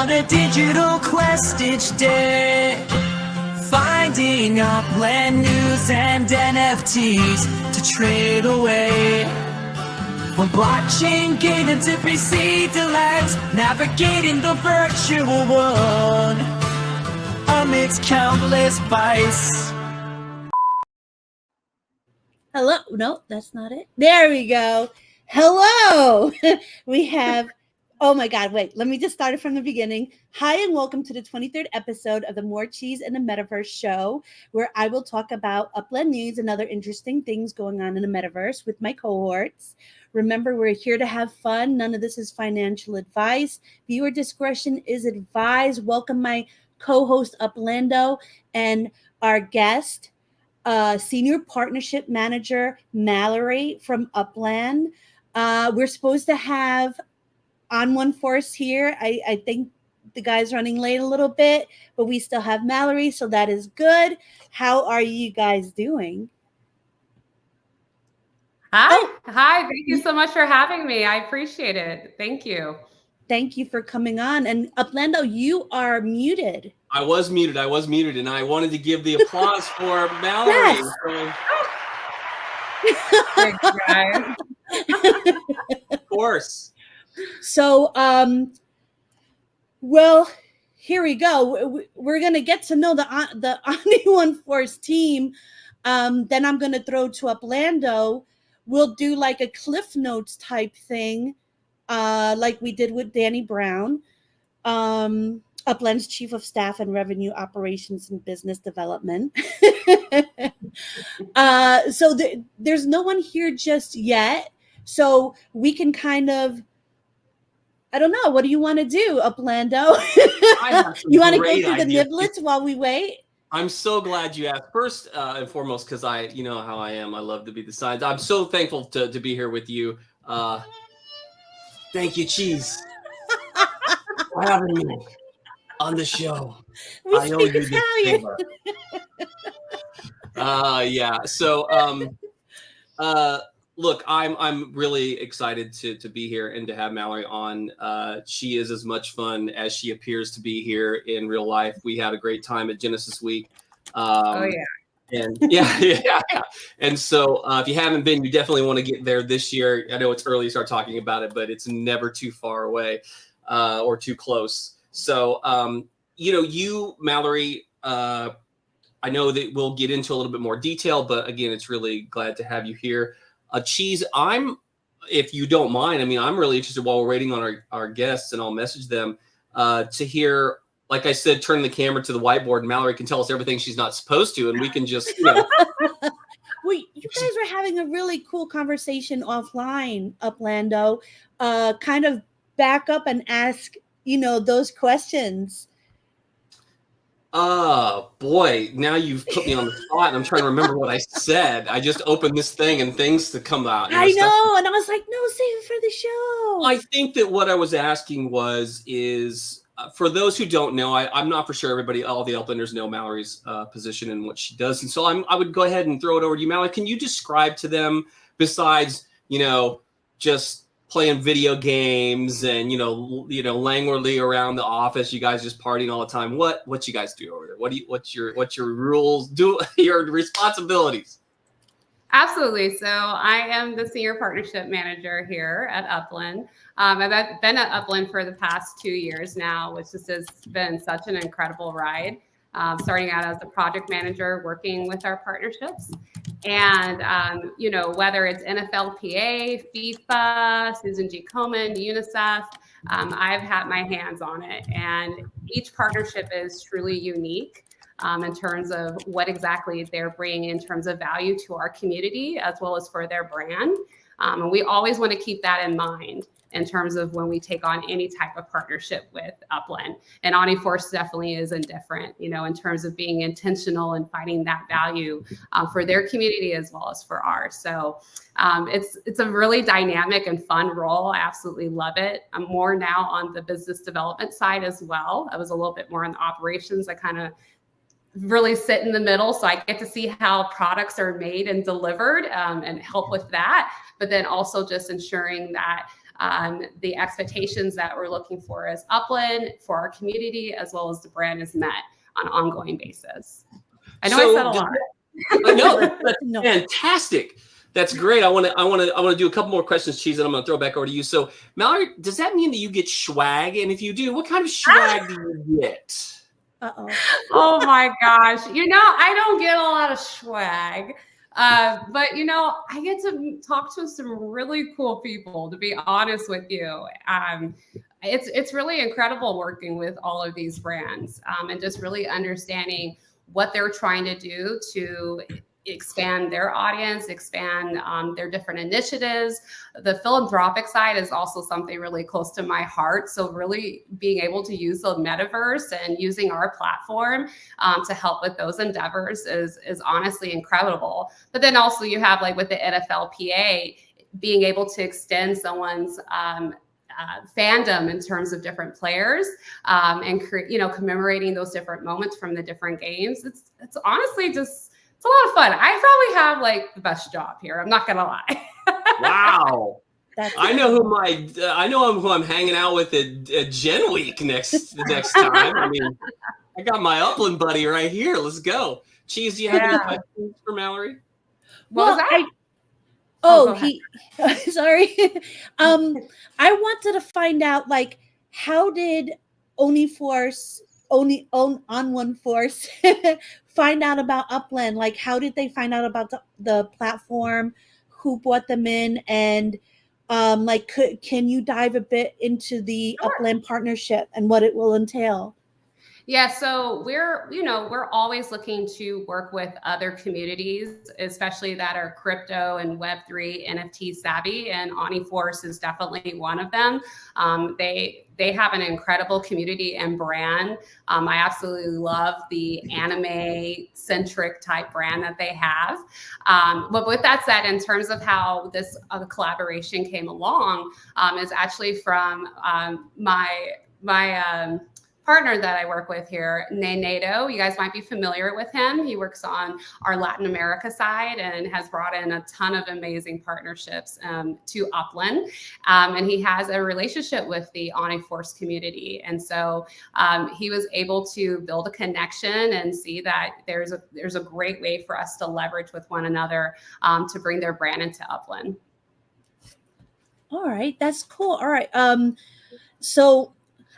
On a digital quest each day, finding Upland news and NFTs to trade away. From blockchain gated to PC delights, navigating the virtual world amidst countless bytes. Hello. No, that's not it. There we go. Hello. We have, oh my God, wait, let me just start it from the beginning. Hi, and welcome to the 23rd episode of the Morecheese and the Metaverse show, where I will talk about Upland news and other interesting things going on in the Metaverse with my cohorts. Remember, we're here to have fun. None of this is financial advice. Viewer discretion is advised. Welcome my co-host Uplando and our guest, Senior Partnership Manager Mallory from Upland. We're supposed to have on one force here. I think the guy's running late a little bit, but we still have Mallory, so that is good. How are you guys doing? Hi. Thank you so much for having me. I appreciate it. Thank you. Thank you for coming on. And Uplando, you are muted. I was muted, and I wanted to give the applause for Mallory. Thanks, guys. Of course. So, well, here we go. We're gonna get to know the Omni One Force team. Then I'm gonna throw to Uplando. We'll do like a Cliff Notes type thing, like we did with Danny Brown, Upland's Chief of Staff and Revenue Operations and Business Development. So there's no one here just yet, so we can kind of, I don't know, what do you want to do, Uplando? You want to go through the niblets while we wait? I'm so glad you asked. First and foremost, because you know how I am. I love to be the signs. I'm so thankful to be here with you. Thank you, Cheese, for having me on the show. I owe you this favor. Yeah. So, look, I'm really excited to be here and to have Mallory on. She is as much fun as she appears to be here in real life. We had a great time at Genesis Week. Oh yeah. And yeah. And so if you haven't been, you definitely want to get there this year. I know it's early to start talking about it, but it's never too far away or too close. So, you, Mallory, I know that we'll get into a little bit more detail, but again, it's really glad to have you here. Cheese, if you don't mind, I'm really interested while we're waiting on our guests, and I'll message them to hear, like I said, turn the camera to the whiteboard, and Mallory can tell us everything she's not supposed to, and we can just, Well, you guys were having a really cool conversation offline, Uplando. Kind of back up and ask, those questions. Oh boy, now you've put me on the spot, and I'm trying to remember what I said. I just opened this thing and things to come out. I know, and I was like, no, save it for the show. I think that what I was asking is for those who don't know, I'm not for sure all the Uplanders know Mallory's position and what she does, and so I would go ahead and throw it over to you, Mallory. Can you describe to them, besides just playing video games and languidly around the office, you guys just partying all the time, what you guys do over there? What's your rules, your responsibilities? Absolutely. So I am the Senior Partnership Manager here at Upland. I've been at Upland for the past 2 years now, which has been such an incredible ride. Starting out as a project manager, working with our partnerships. And, whether it's NFLPA, FIFA, Susan G. Komen, UNICEF, I've had my hands on it. And each partnership is truly unique in terms of what exactly they're bringing in terms of value to our community, as well as for their brand. And we always want to keep that in mind in terms of when we take on any type of partnership with Upland. And OmniForce definitely is indifferent, in terms of being intentional and finding that value for their community as well as for ours. So it's a really dynamic and fun role. I absolutely love it. I'm more now on the business development side as well. I was a little bit more in the operations. I kind of really sit in the middle. So I get to see how products are made and delivered and help with that. But then also just ensuring that the expectations that we're looking for as Upland, for our community, as well as the brand is met on an ongoing basis. I know I said a lot. I know that's No. fantastic. That's great. I want to do a couple more questions, Cheese, and I'm going to throw it back over to you. So, Mallory, does that mean that you get swag? And if you do, what kind of swag do you get? Uh-oh. Oh my gosh. I don't get a lot of swag. But I get to talk to some really cool people, to be honest with you. It's really incredible working with all of these brands, and just really understanding what they're trying to do to expand their audience, expand their different initiatives. The philanthropic side is also something really close to my heart. So really being able to use the metaverse and using our platform to help with those endeavors is honestly incredible. But then also you have, like with the NFLPA, being able to extend someone's fandom in terms of different players, and commemorating those different moments from the different games. It's honestly just, it's a lot of fun. I probably have like the best job here. I'm not gonna lie. Wow. I know That's who I'm hanging out with at Gen Week next time. I mean, I got my Upland buddy right here. Let's go. Cheese, do you have any questions for Mallory? What was that? Oh, sorry. I wanted to find out, like, how did On One Force find out about Upland? Like, how did they find out about the platform? Who brought them in? And can you dive a bit into the Upland partnership and what it will entail? Yeah, so we're always looking to work with other communities, especially that are crypto and Web3 NFT savvy, and OmniForce is definitely one of them. They have an incredible community and brand. I absolutely love the anime-centric type brand that they have. But with that said, in terms of how this collaboration came along, is actually from my partner that I work with here, Nato. You guys might be familiar with him. He works on our Latin America side and has brought in a ton of amazing partnerships to Upland. And he has a relationship with the OmniForce community. And so he was able to build a connection and see that there's a great way for us to leverage with one another to bring their brand into Upland. All right, that's cool. All right. So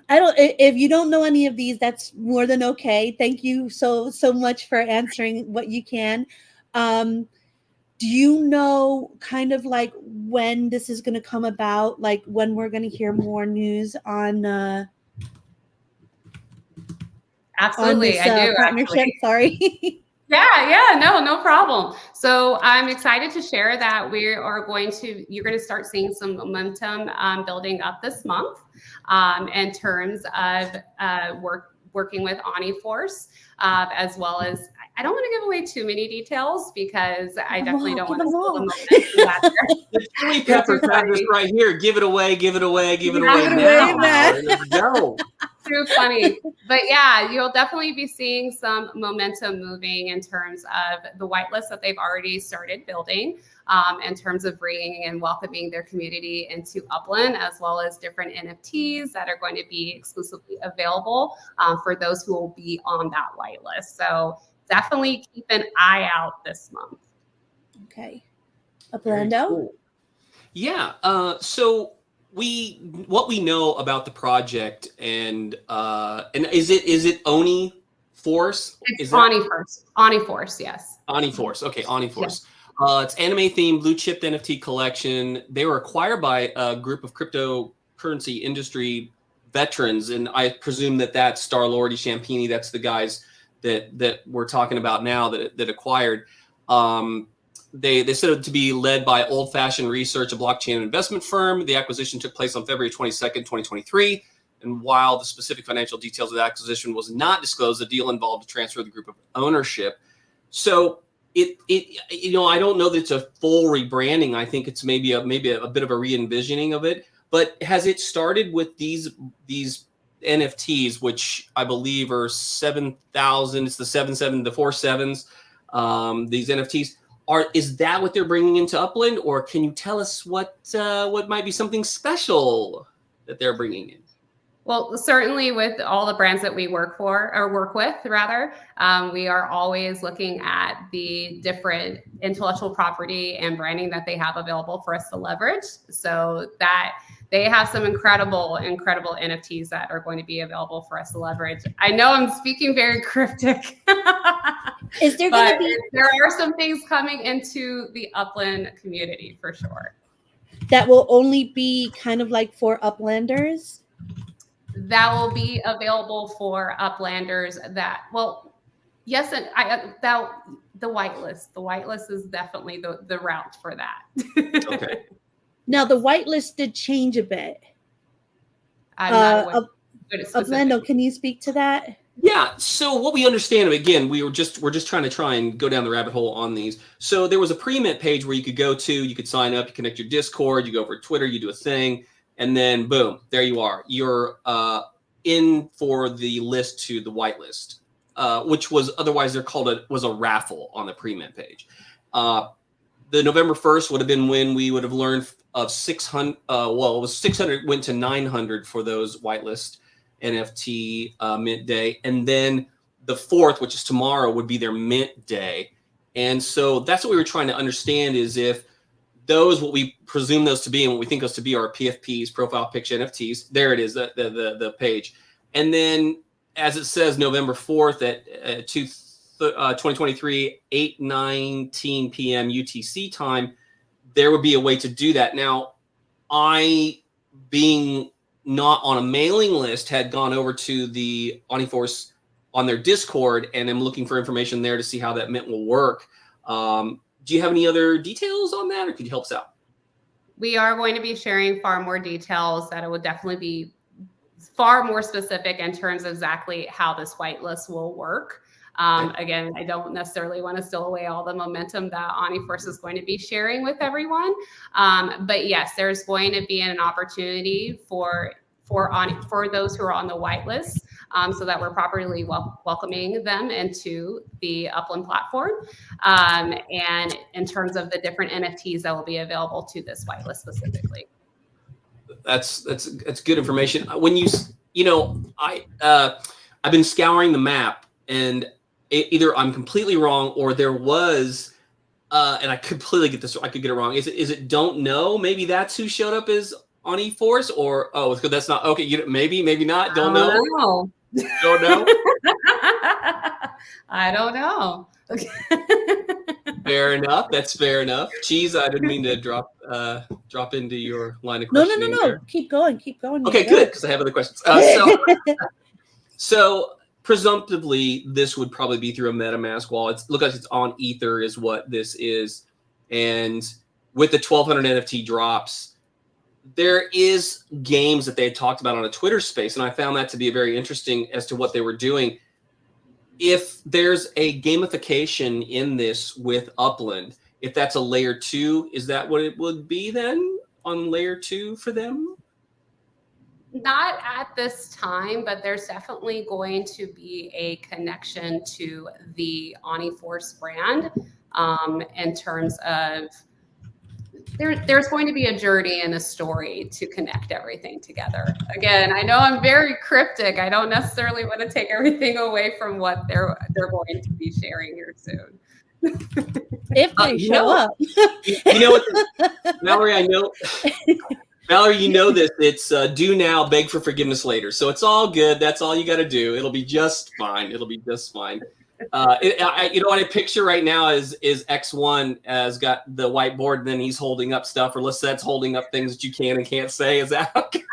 if you don't know any of these, that's more than okay. Thank you so much for answering what you can. Do you know kind of like when this is going to come about, like when we're going to hear more news on Absolutely, on this, I do. partnership? Actually. Sorry. Yeah, no problem. So I'm excited to share that you're going to start seeing some momentum building up this month in terms of working with OmniForce, as well as, I don't want to give away too many details because I definitely don't want to steal the momentum. The chili peppers have this right here. Give it away, give it away, give it away now. Let's go. Too funny. But yeah, you'll definitely be seeing some momentum moving in terms of the whitelist that they've already started building, in terms of bringing and welcoming their community into Upland, as well as different NFTs that are going to be exclusively available for those who will be on that whitelist. So definitely keep an eye out this month. Okay. Uplando? Cool. Yeah. So what we know about the project and is it OmniForce? It's OmniForce. OmniForce, yes. OmniForce. Okay, OmniForce. Yes. It's anime themed blue chip NFT collection. They were acquired by a group of cryptocurrency industry veterans, and I presume that's Starlordy, Champini. That's the guys that we're talking about now that acquired. They said it to be led by Old Fashioned Research, a blockchain investment firm. The acquisition took place on February 22nd, 2023. And while the specific financial details of the acquisition was not disclosed, the deal involved a transfer of the group of ownership. So I don't know that it's a full rebranding. I think it's maybe a bit of a re-envisioning of it. But has it started with these NFTs, which I believe are 7,000? It's the 4 sevens. These NFTs. is that what they're bringing into Upland, or can you tell us what might be something special that they're bringing in? Well, certainly with all the brands that we work with, we are always looking at the different intellectual property and branding that they have available for us to leverage. So that they have some incredible NFTs that are going to be available for us to leverage. I know I'm speaking very cryptic. Is there going to be? There are some things coming into the Upland community for sure. That will only be kind of like for Uplanders? That will be available for Uplanders yes, and the whitelist. The whitelist is definitely the route for that. Okay. Now the whitelist did change a bit. I'm not aware Uplando, can you speak to that? Yeah. So what we understand, again, we're just trying and go down the rabbit hole on these. So there was a pre-mint page where you could go to, you could sign up, you connect your Discord, you go over to Twitter, you do a thing, and then boom, there you are. You're in for the list to the whitelist, which was otherwise they're called was a raffle on the pre-mint page. The November 1st would have been when we would have learned of 600. It was 600 went to 900 for those whitelist NFT mint day, and then the 4th, which is tomorrow, would be their mint day. And so that's what we were trying to understand, is if those, what we presume those to be and what we think those to be, are PFPs, profile picture NFTs. There it is, the page. And then as it says, November 4th at 2023, 8:19 p.m. UTC time, there would be a way to do that. Now, I, being not on a mailing list, had gone over to the Omniforce on their Discord, and I'm looking for information there to see how that mint will work. Do you have any other details on that, or could you help us out? We are going to be sharing far more details that it would definitely be far more specific in terms of exactly how this whitelist will work. Again, I don't necessarily want to steal away all the momentum that Omniforce is going to be sharing with everyone. But yes, there's going to be an opportunity for those who are on the whitelist, so that we're properly welcoming them into the Upland platform. And in terms of the different NFTs that will be available to this whitelist specifically. That's good information. When I've been scouring the map, and either I'm completely wrong, or there was, and I completely get this, I could get it wrong. Is it don't know? Maybe that's who showed up as Omniforce, or that's not okay. Maybe not. Don't know. Don't know. I don't know. Okay. Fair enough. That's fair enough. Cheese, I didn't mean to drop into your line of questioning. No. There. Keep going. Okay, good, because I have other questions. So presumptively, this would probably be through a MetaMask wallet. Look like it's on Ether is what this is. And with the 1,200 NFT drops, there is games that they had talked about on a Twitter space, and I found that to be very interesting as to what they were doing. If there's a gamification in this with Upland, if that's a layer 2, is that what it would be then on layer 2 for them? Not at this time, but there's definitely going to be a connection to the Omniforce brand in terms of there's going to be a journey and a story to connect everything together. Again, I know I'm very cryptic. I don't necessarily want to take everything away from what they're going to be sharing here soon. If they show up. You know what, Mallory, I know. Mallory, you know this. It's do now, beg for forgiveness later. So it's all good. That's all you got to do. It'll be just fine. You know what I picture right now is X1 has got the whiteboard, and then he's holding up stuff, or Lisette's holding up things that you can and can't say. Is that okay?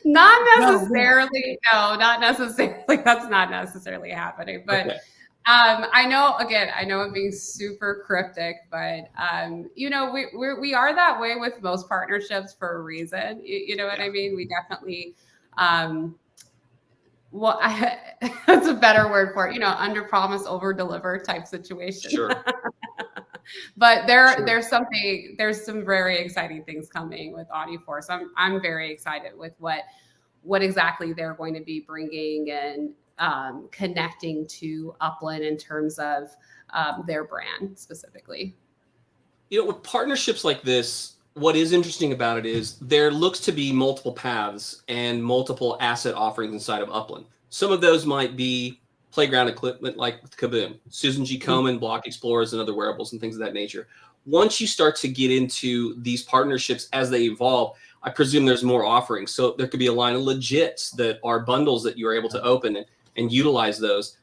Not necessarily. No, not necessarily. That's not necessarily happening. But okay. I know I'm being super cryptic, but we are that way with most partnerships for a reason. You know what I mean? We definitely, that's a better word for it. Under promise, over deliver type situation. Sure. But there's some very exciting things coming with Omniforce. I'm very excited with what exactly they're going to be bringing, and connecting to Upland in terms of their brand specifically. You know, with partnerships like this, what is interesting about it is there looks to be multiple paths and multiple asset offerings inside of Upland. Some of those might be playground equipment like with Kaboom, Susan G. Komen, Block Explorers, and other wearables and things of that nature. Once you start to get into these partnerships as they evolve, I presume there's more offerings. So there could be a line of legits that are bundles that you're able to open and utilize those.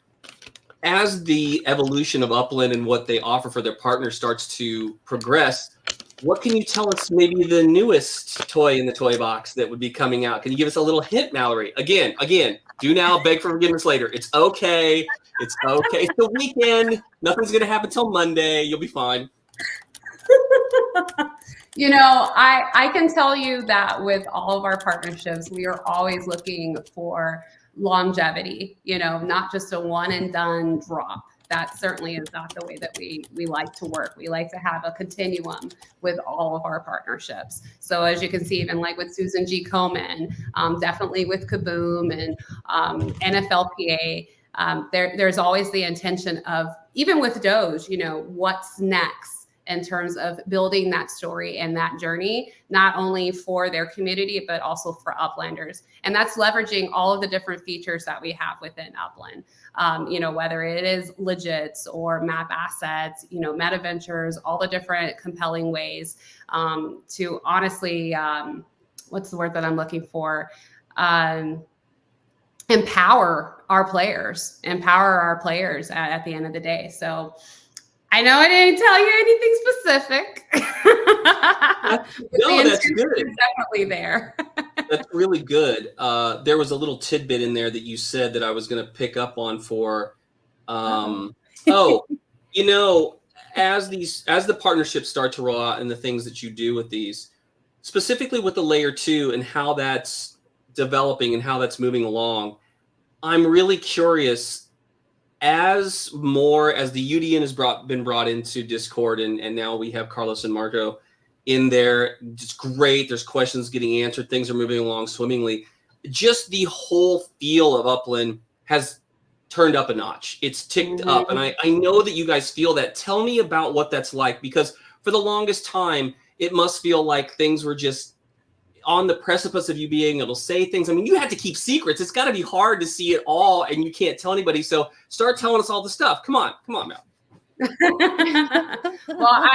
As the evolution of Upland and what they offer for their partners starts to progress, what can you tell us maybe the newest toy in the toy box that would be coming out? Can you give us a little hint, Mallory? Again, do now, beg for forgiveness later. It's okay. It's okay. It's the weekend. Nothing's going to happen till Monday. You'll be fine. You know, I can tell you that with all of our partnerships, we are always looking for longevity, you know, not just a one and done drop. That certainly is not the way that we like to work. We like to have a continuum with all of our partnerships. So as you can see, even like with Susan G. Komen, definitely with Kaboom and NFLPA, there's always the intention of, even with Doge, you know, what's next in terms of building that story and that journey, not only for their community, but also for Uplanders. And that's leveraging all of the different features that we have within Upland. You know, whether it is legits or map assets, you know, meta ventures, all the different compelling ways to honestly, what's the word that I'm looking for? Empower our players at the end of the day. So I know I didn't tell you anything specific. No, that's good. Is definitely there. That's really good. There was a little tidbit in there that you said that I was going to pick up on for. You know, as the partnerships start to roll out and the things that you do with these, specifically with the layer 2 and how that's developing and how that's moving along, I'm really curious. As the UDN has been brought into Discord, and now we have Carlos and Marco in there, it's great. There's questions getting answered. Things are moving along swimmingly. Just the whole feel of Upland has turned up a notch. It's ticked up. And I know that you guys feel that. Tell me about what that's like, because for the longest time, it must feel like things were just on the precipice of you being able to say things. I mean, you had to keep secrets. It's got to be hard to see it all, and you can't tell anybody. So start telling us all the stuff. Come on, Mel. Well,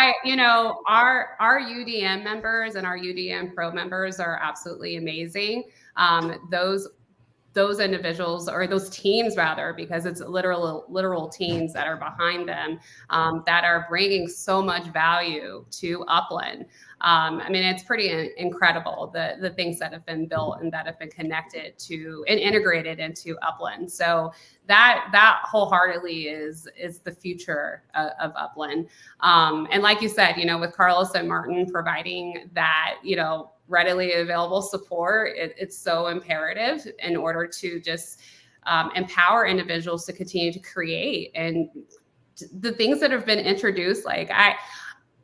our UDM members and our UDM Pro members are absolutely amazing. Those individuals, or those teams rather, because it's literal teams that are behind them, that are bringing so much value to Upland. I mean, it's pretty incredible, the things that have been built and that have been connected to and integrated into Upland. So that wholeheartedly is the future of Upland. And like you said, you know, with Carlos and Martin providing that, you know, readily available support, it's so imperative in order to just empower individuals to continue to create. And the things that have been introduced, like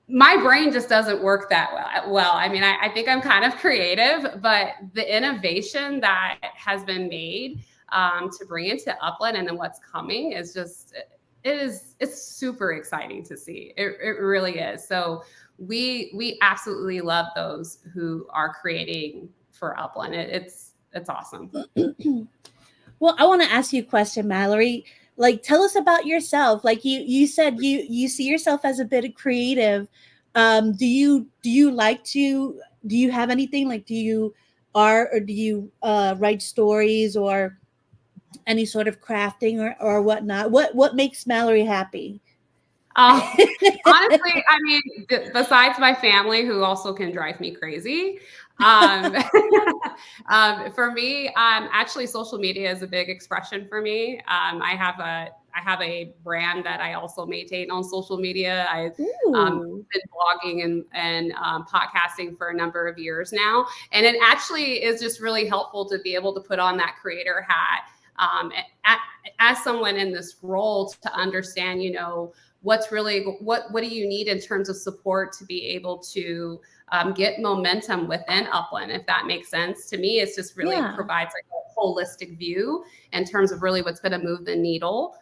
my brain just doesn't work that well. I mean, I think I'm kind of creative, but the innovation that has been made to bring into Upland and then what's coming is just, it's super exciting to see. It really is. So we absolutely love those who are creating for Upland. It's awesome. Well, I want to ask you a question, Mallory. Like, tell us about yourself. Like you said, you see yourself as a bit of creative. Do you have anything, like, do you write stories or any sort of crafting or whatnot? What makes Mallory happy? Honestly, I mean, besides my family, who also can drive me crazy, for me, actually, social media is a big expression for me. I have a brand that I also maintain on social media. I've been blogging and podcasting for a number of years now, and it actually is just really helpful to be able to put on that creator hat as someone in this role to understand, you know, what do you need in terms of support to be able to get momentum within Upland, if that makes sense. To me, it's just really provides like holistic view in terms of really what's going to move the needle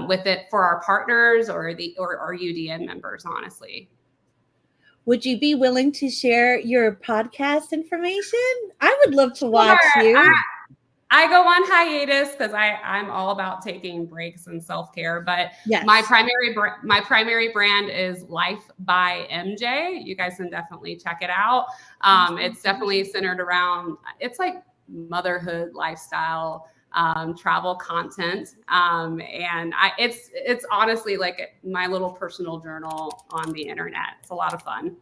with it for our partners or our UDN members, honestly. Would you be willing to share your podcast information? I would love to watch you. I go on hiatus because I'm all about taking breaks and self-care, but yes. my primary brand is Life by MJ. You guys can definitely check it out. It's definitely centered around, it's like motherhood, lifestyle, travel content. And it's honestly like my little personal journal on the internet. It's a lot of fun.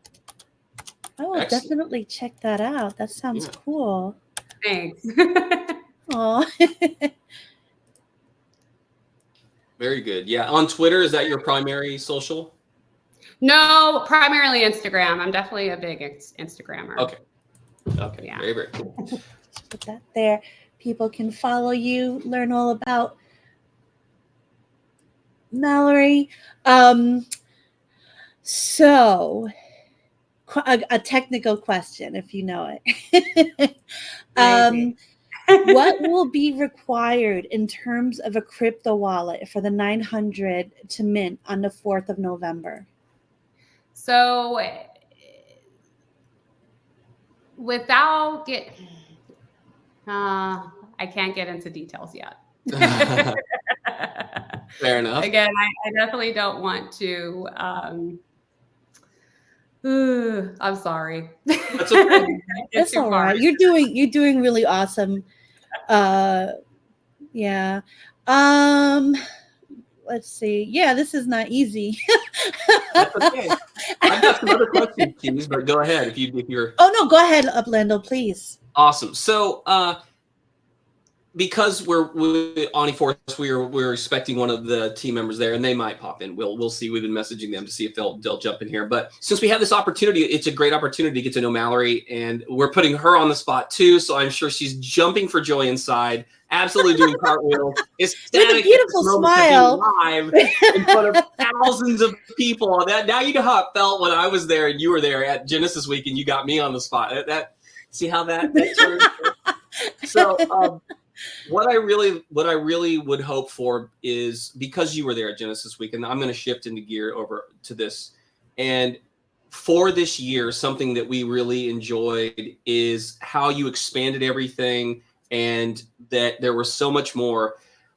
I will definitely check that out. That sounds cool. Thanks. Oh, very good. Yeah. On Twitter, is that your primary social? No, primarily Instagram. I'm definitely a big Instagrammer. Okay. Yeah. Very, very cool. Put that there. People can follow you, learn all about Mallory. So a technical question, if you know it. What will be required in terms of a crypto wallet for the 900 to mint on the 4th of November? So without I can't get into details yet. Fair enough. Again, I definitely don't want to. I'm sorry. That's okay. That's all right. You're doing really awesome. Yeah. Let's see. Yeah, this is not easy. That's okay. I've got some other questions, Keys, but go ahead if you're. Oh no, go ahead, Uplando, please. Awesome. So, because we're on E4, we're expecting one of the team members there, and they might pop in. We'll see. We've been messaging them to see if they'll jump in here. But since we have this opportunity, it's a great opportunity to get to know Mallory, and we're putting her on the spot too. So I'm sure she's jumping for joy inside, absolutely doing cartwheels, ecstatic, with a beautiful smile, live in front of thousands of people. Now you know how it felt when I was there and you were there at Genesis Week, and you got me on the spot. See how that turned. So. What I really would hope for is, because you were there at Genesis Week, and I'm going to shift into gear over to this. And for this year, something that we really enjoyed is how you expanded everything, and that there was so much more.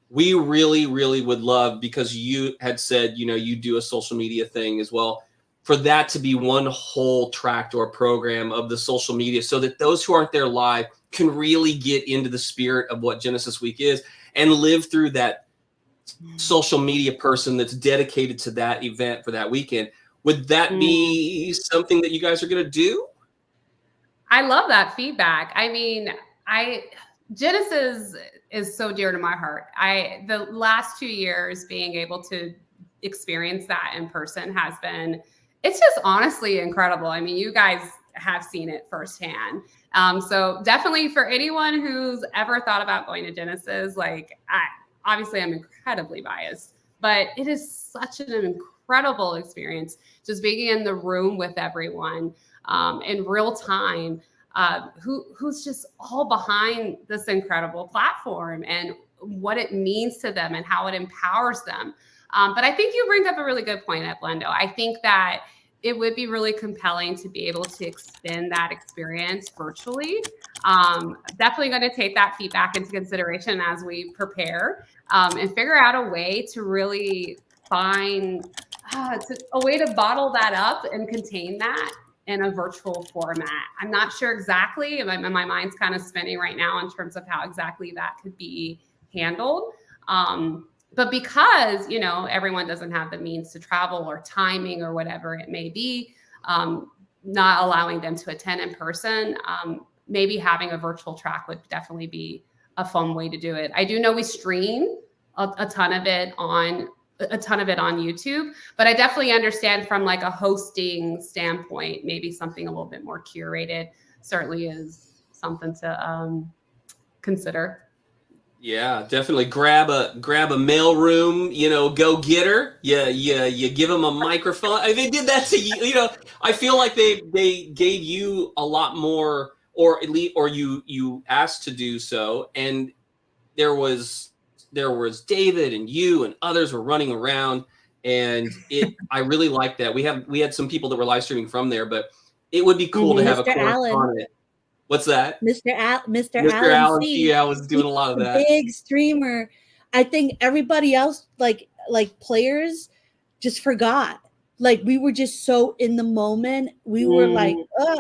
We really, really would love, because you had said, you do a social media thing as well, for that to be one whole tract or program of the social media, so that those who aren't there live can really get into the spirit of what Genesis Week is and live through that social media person that's dedicated to that event for that weekend. Would that be something that you guys are going to do? I love that feedback. I mean, Genesis is so dear to my heart. The last 2 years being able to experience that in person it's just honestly incredible. I mean, you guys have seen it firsthand. So definitely for anyone who's ever thought about going to Genesis, obviously I'm incredibly biased, but it is such an incredible experience just being in the room with everyone in real time, who's just all behind this incredible platform and what it means to them and how it empowers them. But I think you bring up a really good point, Uplando. I think that it would be really compelling to be able to extend that experience virtually. Definitely going to take that feedback into consideration as we prepare and figure out a way to really find a way to bottle that up and contain that in a virtual format. I'm not sure exactly. My mind's kind of spinning right now in terms of how exactly that could be handled. But because, everyone doesn't have the means to travel or timing or whatever it may be, not allowing them to attend in person, maybe having a virtual track would definitely be a fun way to do it. I do know we stream a ton of it on YouTube, but I definitely understand from a hosting standpoint, maybe something a little bit more curated certainly is something to consider. Yeah, definitely grab a mail room, go get her. You give them a microphone. They did that to you. I feel like they gave you a lot more or at least, or you asked to do so, and there was David and you and others were running around, and I really liked that. We had some people that were live streaming from there, but it would be cool to have a Mr. Allen. correspondent. What's that? Mr. Mr. Allen Allen, C. yeah, was doing a lot of He's that. Big streamer. I think everybody else, like players, just forgot. Like we were just so in the moment. We were like,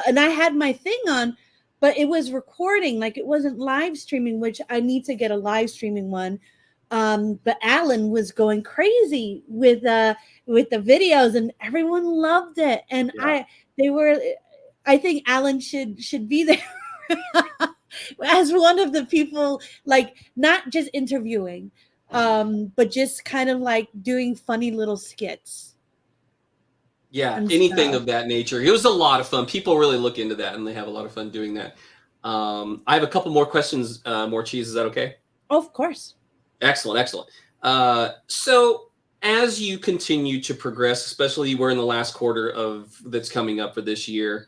and I had my thing on, but it was recording. Like it wasn't live streaming, which I need to get a live streaming one. But Alan was going crazy with the videos, and everyone loved it. And Yeah. I think Alan should be there. As one of the people, like not just interviewing, but just kind of like doing funny little skits. Yeah, and anything stuff. of that nature. It was a lot of fun. People really look into that, and they have a lot of fun doing that. I have a couple more questions. Morecheese, is that okay? Oh, of course. Excellent. So as you continue to progress, especially we're in the last quarter of that's coming up for this year,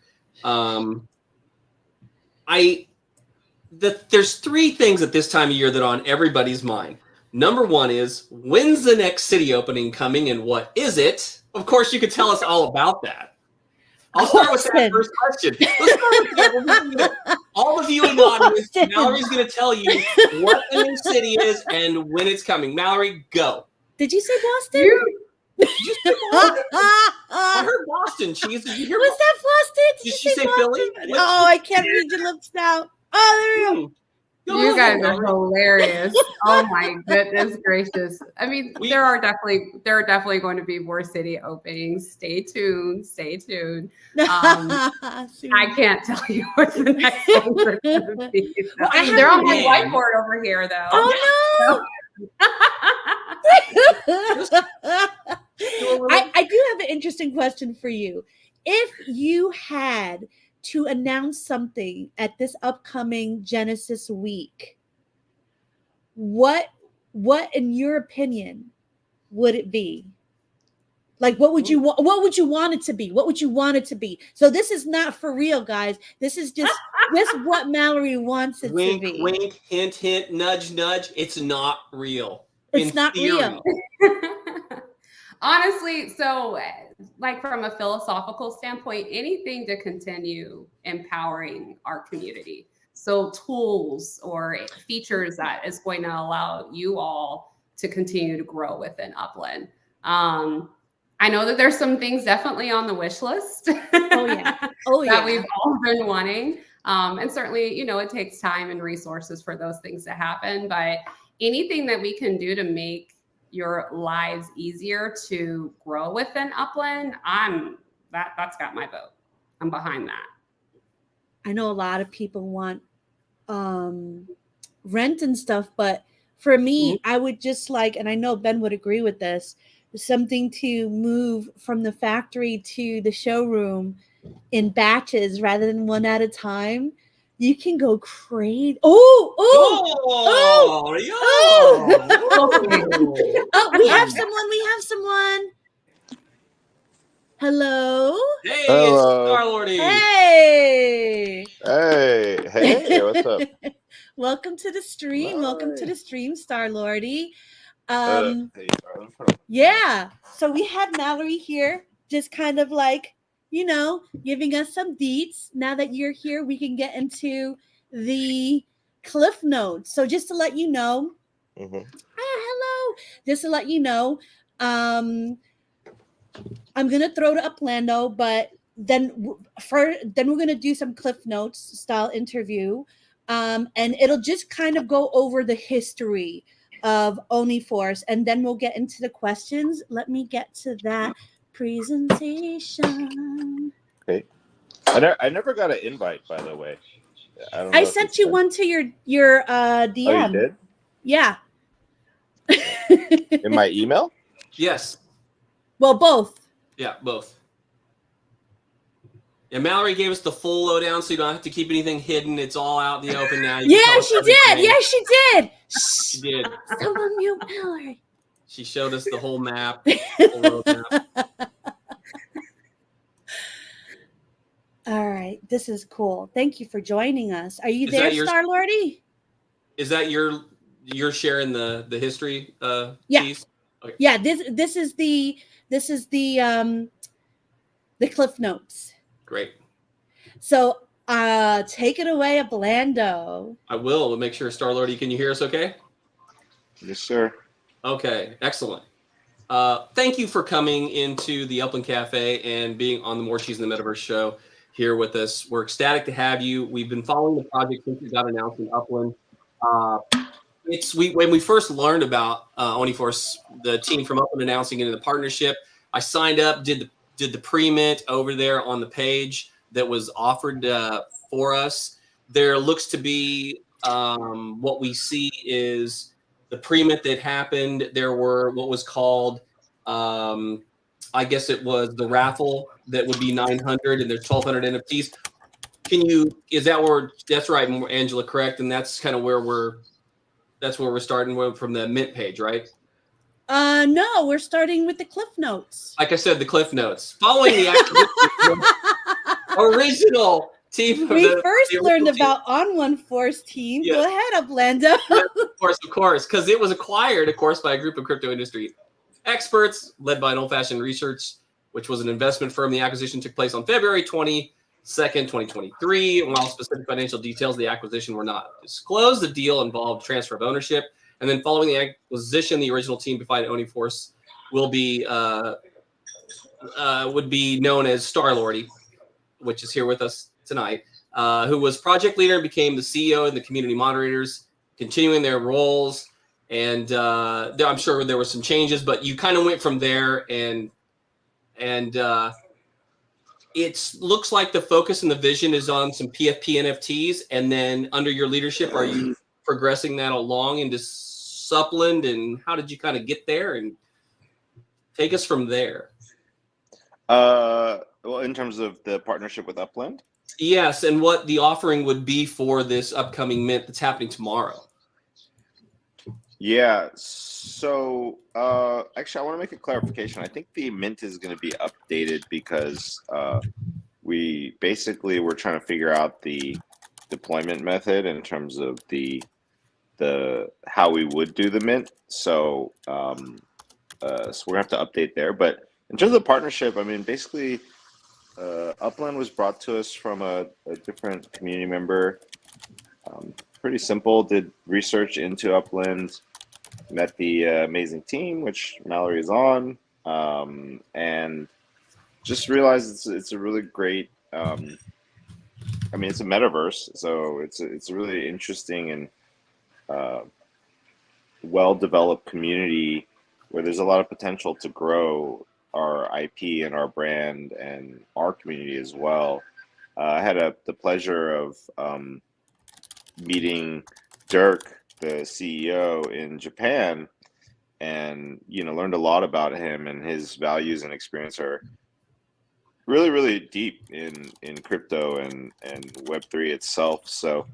there's three things at this time of year that are on everybody's mind. Number one is, when's the next city opening coming and what is it? Of course, you could tell us all about that. I'll start with that first question. Let's start with that. All of you in the audience, Mallory's going to tell you what the new city is and when it's coming. Mallory, go. Did you say Boston? Did you say Boston? I heard Boston. Cheese. Did you hear? Was that Boston? Did she say Philly? Oh, I can't read your lips now. Oh, there we go. You guys are hilarious. Oh my goodness gracious. I mean, there are definitely going to be more city openings. Stay tuned. I can't tell you what the next ones are going to be. Well, They're on my whiteboard over here, though. Oh no! I do have an interesting question for you. If you had to announce something at this upcoming Genesis week, what in your opinion would it be? Like what would you want it to be? What would you want it to be? So this is not for real, guys. This is just what Mallory wants it to be. Wink, hint, hint, nudge, nudge. It's not real. It's not real. Honestly, so like from a philosophical standpoint, anything to continue empowering our community. So tools or features that is going to allow you all to continue to grow within Upland. I know that there's some things definitely on the wish list. Oh yeah. That we've all been wanting. And certainly, it takes time and resources for those things to happen. But anything that we can do to make your lives easier to grow within Upland, that's got my vote. I'm behind that. I know a lot of people want rent and stuff, but for me, I would just like, and I know Ben would agree with this, something to move from the factory to the showroom in batches rather than one at a time. You can go crazy. Oh, we have someone. Hello. Hey, hello. It's Starlordy. Hey, what's up? Welcome to the stream. Hi. Welcome to the stream, Starlordy. Hey, Yeah. So we had Mallory here, just kind of like, giving us some deets. Now that you're here, we can get into the cliff notes. So just to let you know, hello. Just to let you know, I'm gonna throw to Uplando, but then we're gonna do some cliff notes style interview, and it'll just kind of go over the history of Uniforce, and then we'll get into the questions. Let me get to that presentation. Okay. I never got an invite, by the way. I sent you one to your DM. Oh, you did? Yeah. In my email? Yes. Well, both. Yeah, both. Yeah, Mallory gave us the full lowdown, so you don't have to keep anything hidden. It's all out in the open now. Yeah, she did. Yeah, she did. She did. Someone mute Mallory. She showed us the whole map. The whole road map. All right. right. This is cool. Thank you for joining us. Are you Is there, that your- Starlordy? Is that you're sharing the history Yeah. piece? Okay, Yeah, this is the cliff notes. great. So take it away, Uplando. I will. We'll make sure. Starlordy, can you hear us okay? Yes, sir. Okay, excellent. Thank you for coming into the Upland Cafe and being on the Morecheese in the Metaverse show here with us. We're ecstatic to have you. We've been following the project since it got announced in Upland. When we first learned about Oniforce, the team from Upland announcing it in the partnership, I signed up, did the pre-mint over there on the page that was offered for us. There looks to be what we see is the pre-mint that happened. There were what was called, I guess it was the raffle that would be 900, and there's 1,200 NFTs. Is that where? That's right, Angela, correct? And that's kind of where we're starting from the mint page, right? No, we're starting with the cliff notes. Like I said, the cliff notes. Following the original team. We first learned about On One Force team. Yes. Go ahead, Uplando. Of course, because it was acquired, of course, by a group of crypto industry experts led by an old-fashioned research, which was an investment firm. The acquisition took place on February 22nd, 2023. And while specific financial details of the acquisition were not disclosed, the deal involved transfer of ownership. And then following the acquisition, the original team behind Oniforce would be known as Starlordy, which is here with us tonight, who was project leader and became the CEO and the community moderators, continuing their roles. And I'm sure there were some changes, but you kind of went from there, and it looks like the focus and the vision is on some PFP NFTs. And then under your leadership, are you progressing that along into Upland? And how did you kind of get there? And take us from there. Well, in terms of the partnership with Upland? Yes, and what the offering would be for this upcoming mint that's happening tomorrow. Yeah, so actually, I want to make a clarification. I think the mint is going to be updated because we basically were trying to figure out the deployment method in terms of the how we would do the mint. So so we're going to have to update there. But in terms of the partnership, I mean, basically, Upland was brought to us from a different community member. Pretty simple, did research into Upland, met the amazing team, which Mallory is on, and just realized it's a really great, I mean, it's a metaverse, so it's a really interesting and well-developed community where there's a lot of potential to grow our IP and our brand and our community as well. I had the pleasure of meeting Dirk, the CEO in Japan, and learned a lot about him, and his values and experience are really, really deep in crypto and Web3 itself. So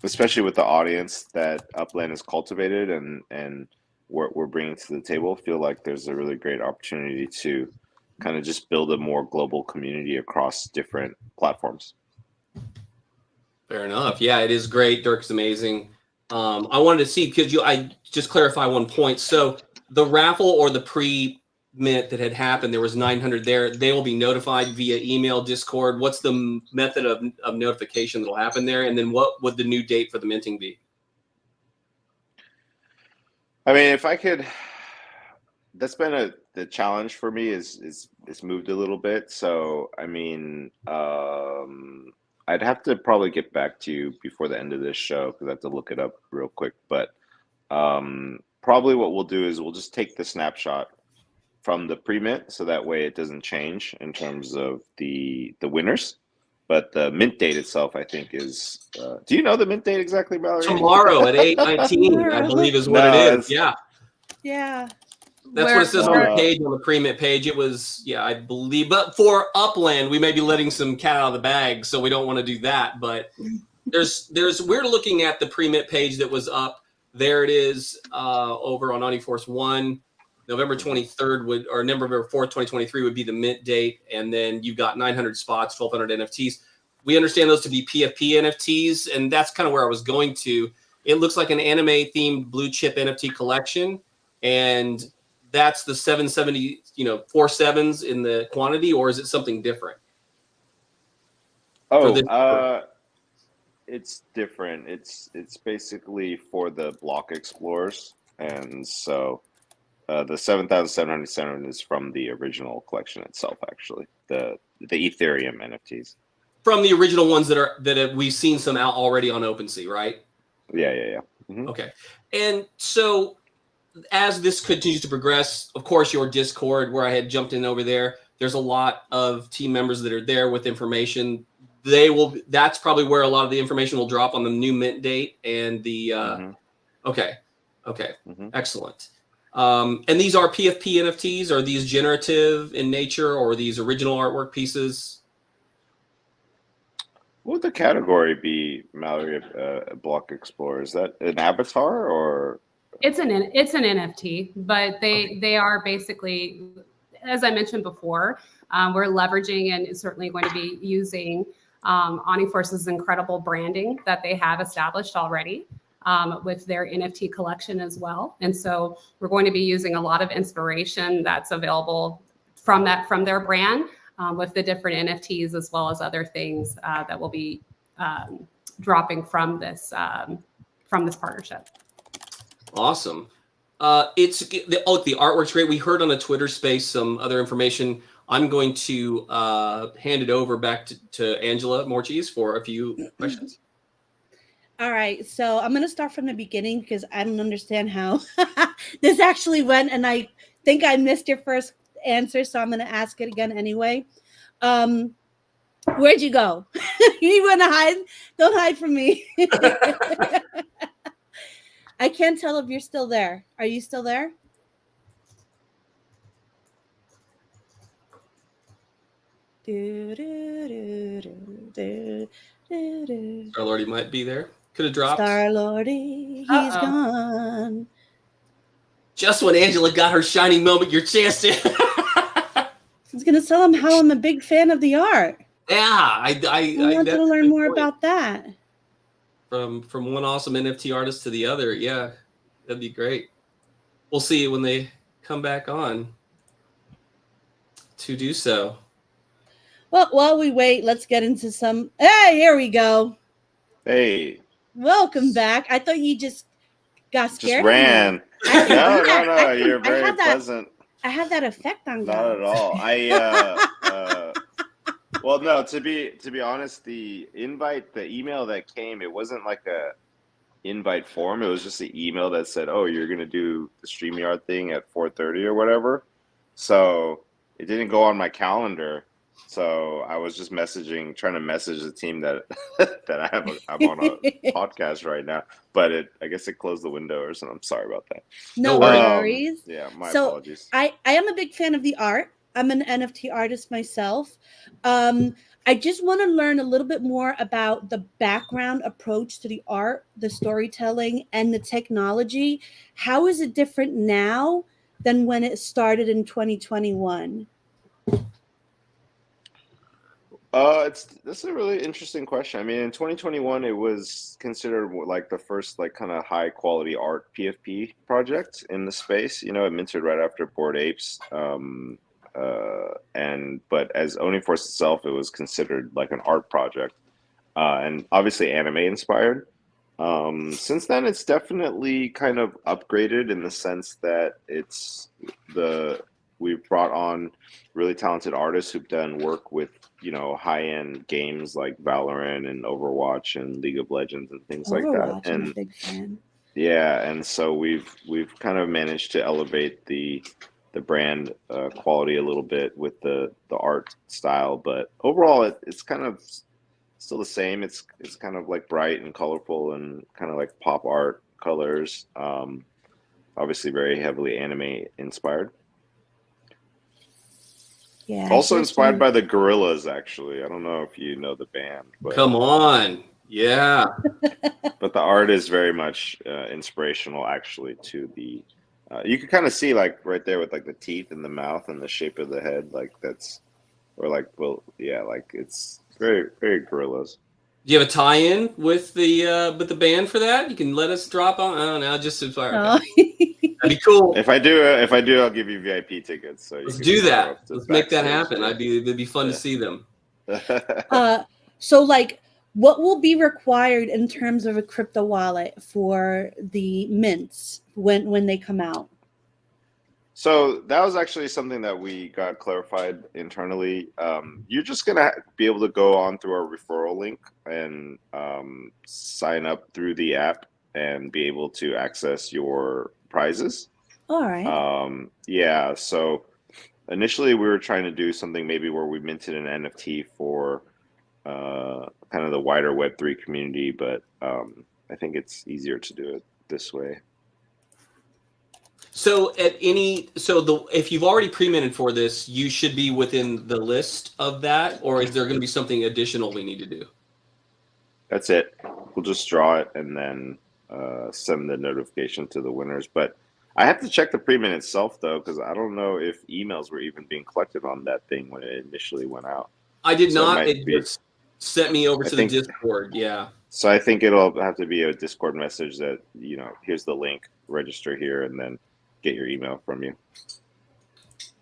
especially with the audience that Upland has cultivated and we're bringing to the table, feel like there's a really great opportunity to kind of just build a more global community across different platforms. Fair enough. Yeah, it is great. Dirk's amazing. I wanted to see, I just clarify one point. So the raffle or the pre-mint that had happened, there was 900 there. They will be notified via email, Discord. What's the method of notification that will happen there? And then what would the new date for the minting be? I mean, if I could, that's been the challenge for me is moved a little bit. So, I mean, I'd have to probably get back to you before the end of this show because I have to look it up real quick. But probably what we'll do is we'll just take the snapshot from the pre-mint, so that way it doesn't change in terms of the winners. But the mint date itself, I think, is. Do you know the mint date exactly, Mallory? Tomorrow at 8:19, I believe, is what it is. Yeah. Yeah. That's what it says on the page, on the pre-mint page. It was, I believe. But for Upland, we may be letting some cat out of the bag, so we don't want to do that. But we're looking at the pre-mint page that was up. There it is over on Oniforce 1. November 23rd or November 4th, 2023 would be the mint date. And then you've got 900 spots, 1,200 NFTs. We understand those to be PFP NFTs. And that's kind of where I was going to. It looks like an anime themed blue chip NFT collection. And that's the 770, 4 sevens in the quantity, or is it something different? It's different. It's basically for the block explorers. And so the 7,707 is from the original collection itself, actually. The Ethereum NFTs. From the original ones that we've seen some out already on OpenSea, right? Yeah. Mm-hmm. Okay. And so as this continues to progress, of course, your Discord, where I had jumped in over there, there's a lot of team members that are there with information. That's probably where a lot of the information will drop on the new mint date and the, okay. Mm-hmm. Excellent. And these are PFP NFTs. Are these generative in nature, or are these original artwork pieces? What would the category be, Mallory? Block Explorer, is that an avatar or? It's an NFT, but they are basically, as I mentioned before, we're leveraging and certainly going to be using OmniForce's incredible branding that they have established already with their NFT collection as well. And so we're going to be using a lot of inspiration that's available from their brand with the different NFTs, as well as other things that will be dropping from this partnership. Awesome. The artwork's great. We heard on a Twitter space some other information. I'm going to hand it over back to Angela Morecheese for a few questions. All right. So I'm going to start from the beginning because I don't understand how this actually went. And I think I missed your first answer. So I'm going to ask it again anyway. Where'd you go? You want to hide? Don't hide from me. I can't tell if you're still there. Are you still there? Starlordy might be there. Could have dropped. Starlordy, he's gone. Just when Angela got her shining moment, your chance to. I was going to tell him how I'm a big fan of the art. Yeah, I want to learn more about that. From one awesome NFT artist to the other, yeah, that'd be great. We'll see it when they come back on to do so. Well, while we wait, let's get into some. Hey, here we go. Hey, welcome back. I thought you just got scared. Just ran. No. You're very pleasant. I have that effect on. Not at all. Well, no. To be honest, the email that came, it wasn't like a invite form. It was just an email that said, "Oh, you're gonna do the StreamYard thing at 4:30 or whatever." So it didn't go on my calendar. So I was just trying to message the team that I'm on a podcast right now. But I guess it closed the window or something. I'm sorry about that. No worries. Yeah, my apologies. I am a big fan of the art. I'm an NFT artist myself. I just want to learn a little bit more about the background approach to the art, the storytelling, and the technology. How is it different now than when it started in 2021? That's a really interesting question. I mean, in 2021, it was considered like the first like kind of high quality art PFP project in the space. It minted right after Bored Apes. But as OmniForce itself, it was considered like an art project, and obviously anime inspired. Since then, it's definitely kind of upgraded in the sense that we've brought on really talented artists who've done work with, high-end games like Valorant and Overwatch and League of Legends and things like that. And I'm a big fan. Yeah, and so we've kind of managed to elevate the brand quality a little bit with the art style, but overall it's kind of still the same. It's kind of like bright and colorful and kind of like pop art colors. Obviously very heavily anime inspired. Yeah. Also inspired by the Gorillas, actually. I don't know if you know the band. But, come on. Yeah. But the art is very much inspirational, actually, to the You can kind of see like right there with like the teeth and the mouth and the shape of the head, like that's or like well, yeah, like it's very very gorillas. Do you have a tie-in with the band for that? You can let us drop on. I don't know. Just as far. Oh. Okay. That'd be cool. If I do, I'll give you VIP tickets so you Let's can do go that. up to Let's make that backstage. happen. It'd be fun to see them. So like what will be required in terms of a crypto wallet for the mints when they come out? So that was actually something that we got clarified internally. You're just gonna be able to go on through our referral link and sign up through the app and be able to access your prizes. All right. Yeah. So initially we were trying to do something maybe where we minted an NFT for kind of the wider Web3 community, but I think it's easier to do it this way. So if you've already pre-minted for this, you should be within the list of that, or is there going to be something additional we need to do? That's it. We'll just draw it and then send the notification to the winners. But I have to check the pre-mint itself though, because I don't know if emails were even being collected on that thing when it initially went out. I did So not. It just sent me over to the Discord. Yeah. So I think it'll have to be a Discord message that, here's the link, register here, and then get your email from you.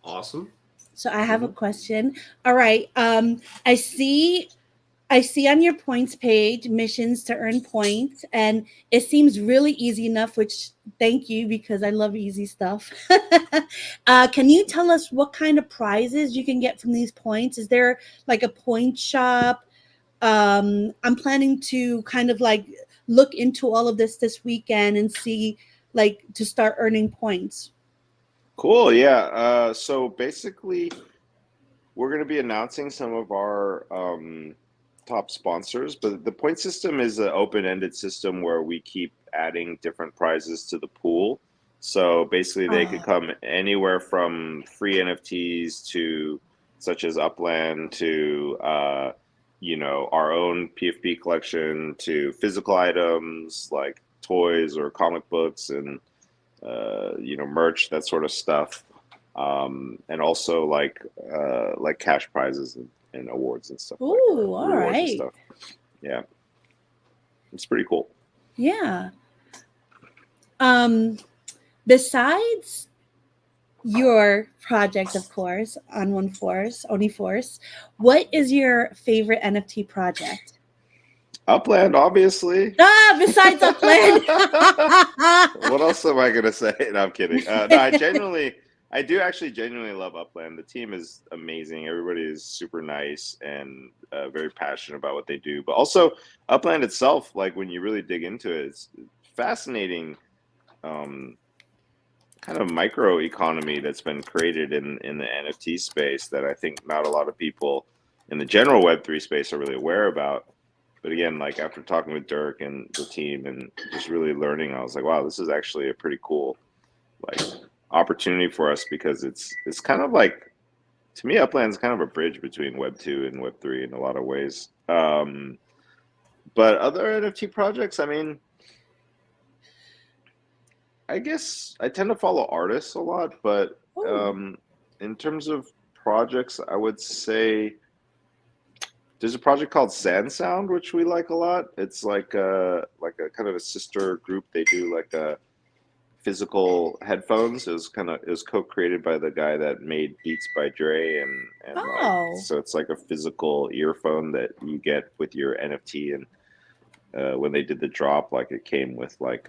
Awesome. So I have a question. All right. I see on your points page missions to earn points, and it seems really easy enough, which thank you because I love easy stuff. Can you tell us what kind of prizes you can get from these points? Is there like a point shop? I'm planning to kind of like look into all of this weekend and see like to start earning points. Cool. Yeah. So basically, we're going to be announcing some of our top sponsors, but the point system is an open-ended system where we keep adding different prizes to the pool. So basically, they could come anywhere from free NFTs to such as Upland to our own PFP collection to physical items like toys or comic books and merch, that sort of stuff, and also like cash prizes and awards and stuff. Ooh, like all right. And stuff. Yeah, it's pretty cool. Yeah. Besides your project, of course, on Oniforce, what is your favorite NFT project? Upland, obviously. Besides Upland. What else am I gonna say? No, I'm kidding. No, I do actually genuinely love Upland. The team is amazing. Everybody is super nice and very passionate about what they do. But also Upland itself, like when you really dig into it, it's fascinating. Kind of micro economy that's been created in the NFT space that I think not a lot of people in the general Web3 space are really aware about. But again, like after talking with Dirk and the team and just really learning, I was like, wow, this is actually a pretty cool like opportunity for us because it's kind of like, to me, Upland's kind of a bridge between Web 2 and Web 3 in a lot of ways. But other NFT projects, I mean, I guess I tend to follow artists a lot, but in terms of projects, I would say there's a project called Sand Sound, which we like a lot. It's like a kind of a sister group. They do like a physical headphones. It was co-created by the guy that made Beats by Dre, and so it's like a physical earphone that you get with your NFT. And when they did the drop, like it came with like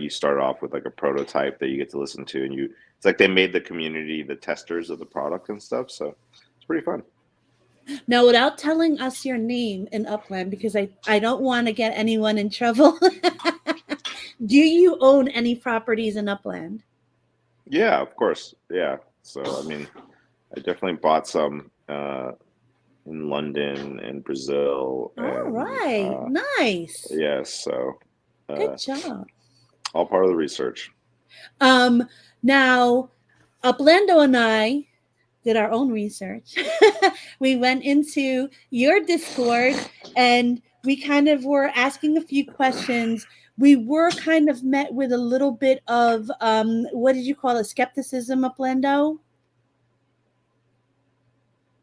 you start off with like a prototype that you get to listen to, and it's like they made the community the testers of the product and stuff. So it's pretty fun. Now, without telling us your name in Upland, because I don't want to get anyone in trouble, do you own any properties in Upland? Yeah, of course. Yeah. So, I mean, I definitely bought some in London and Brazil. All right. Nice. Yeah. So good job. All part of the research. Now, Uplando and I did our own research. We went into your Discord and we kind of were asking a few questions we were kind of met with a little bit of what did you call it? Skepticism, Uplando?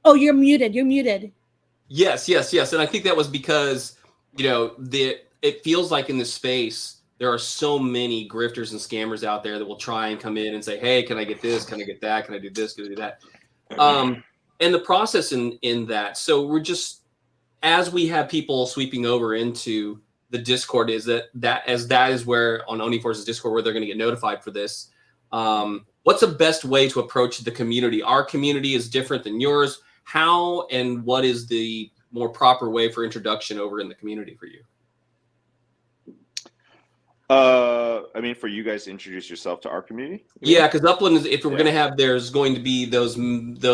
Oh, you're muted. You're muted. Yes, yes, yes. And I think that was because, it feels like in this space, there are so many grifters and scammers out there that will try and come in and say, hey, can I get this? Can I get that? Can I do this? Can I do that? And the process in that. So we're just, as we have people sweeping over into the Discord, is that is where on OniForce's Discord, where they're going to get notified for this. What's the best way to approach the community? Our community is different than yours. How and what is the more proper way for introduction over in the community for you? I mean, for you guys to introduce yourself to our community? Yeah, because Upland is, if we're going to have, there's going to be those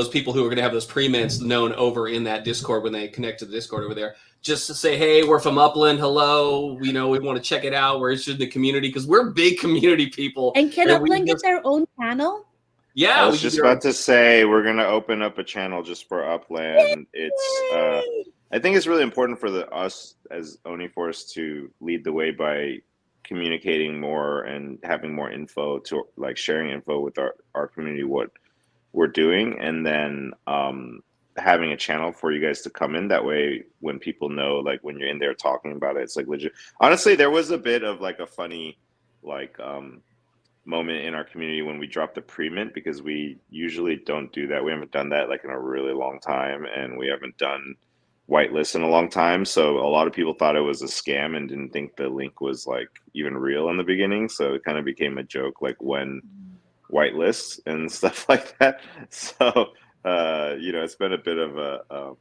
people who are going to have those pre-mints known over in that Discord when they connect to the Discord over there. Just to say, hey, we're from Upland. Hello, we want to check it out. We're interested in the community because we're big community people. And can Upland get their own channel? Yeah, I was just about to say we're going to open up a channel just for Upland. Yay! It's I think it's really important for us as OniForce to lead the way by communicating more and having more info, to like sharing info with our community, what we're doing, and then having a channel for you guys to come in. That way when people know, like when you're in there talking about it, it's like legit. Honestly, there was a bit of like a funny moment in our community when we dropped the pre-mint, because we usually don't do that. We haven't done that like in a really long time, and we haven't done whitelist in a long time, so a lot of people thought it was a scam and didn't think the link was like even real in the beginning, so it kind of became a joke, like when whitelists and stuff like that. So it's been a bit of a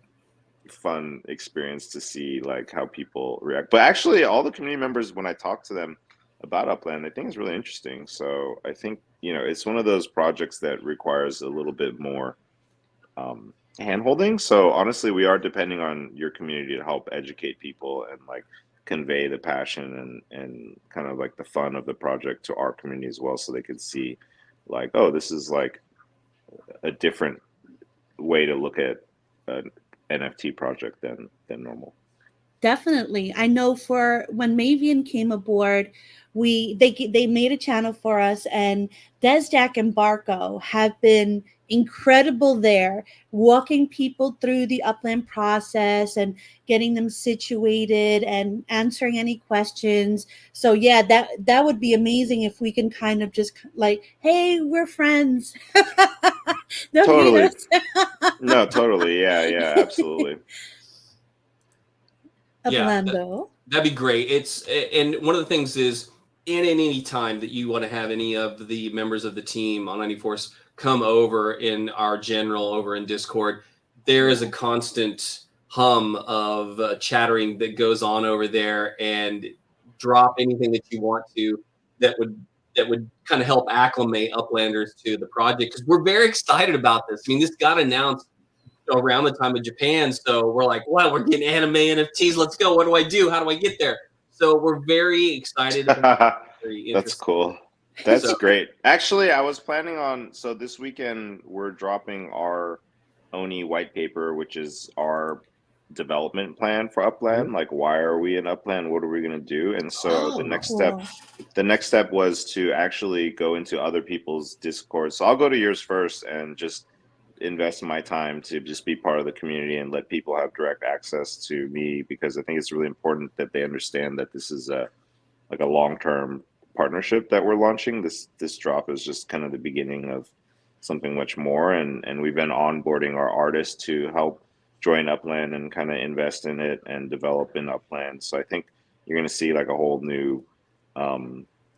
fun experience to see like how people react. But actually all the community members, when I talk to them about Upland, I think it's really interesting. So I think it's one of those projects that requires a little bit more hand-holding. So honestly, we are depending on your community to help educate people and like convey the passion and kind of like the fun of the project to our community as well, so they can see like, oh, this is like a different way to look at an NFT project than normal. Definitely. I know for when Mavian came aboard, they made a channel for us, and Desjack and Barco have been incredible there, walking people through the Upland process and getting them situated and answering any questions. So yeah, that would be amazing if we can kind of just like, hey, we're friends. Totally. No, totally. Yeah, absolutely. Uplando. That'd be great. And one of the things is, in any time that you want to have any of the members of the team on OniForce come over in our general over in Discord, there is a constant hum of chattering that goes on over there, and drop anything that you want to that would kind of help acclimate Uplanders to the project, because we're very excited about this. I mean, this got announced around the time of Japan, so we're like, wow, we're getting anime NFTs. Let's go. What do I do? How do I get there? So we're very excited. That's cool. That's great. Actually, I was planning on, so this weekend we're dropping our Oni white paper, which is our development plan for Upland. Like, why are we in Upland? What are we going to do? And so the next step was to actually go into other people's Discord. So I'll go to yours first and just invest my time to just be part of the community and let people have direct access to me, because I think it's really important that they understand that this is a long-term partnership that we're launching. This drop is just kind of the beginning of something much more, and we've been onboarding our artists to help join Upland and kind of invest in it and develop in Upland. So I think you're going to see like a whole new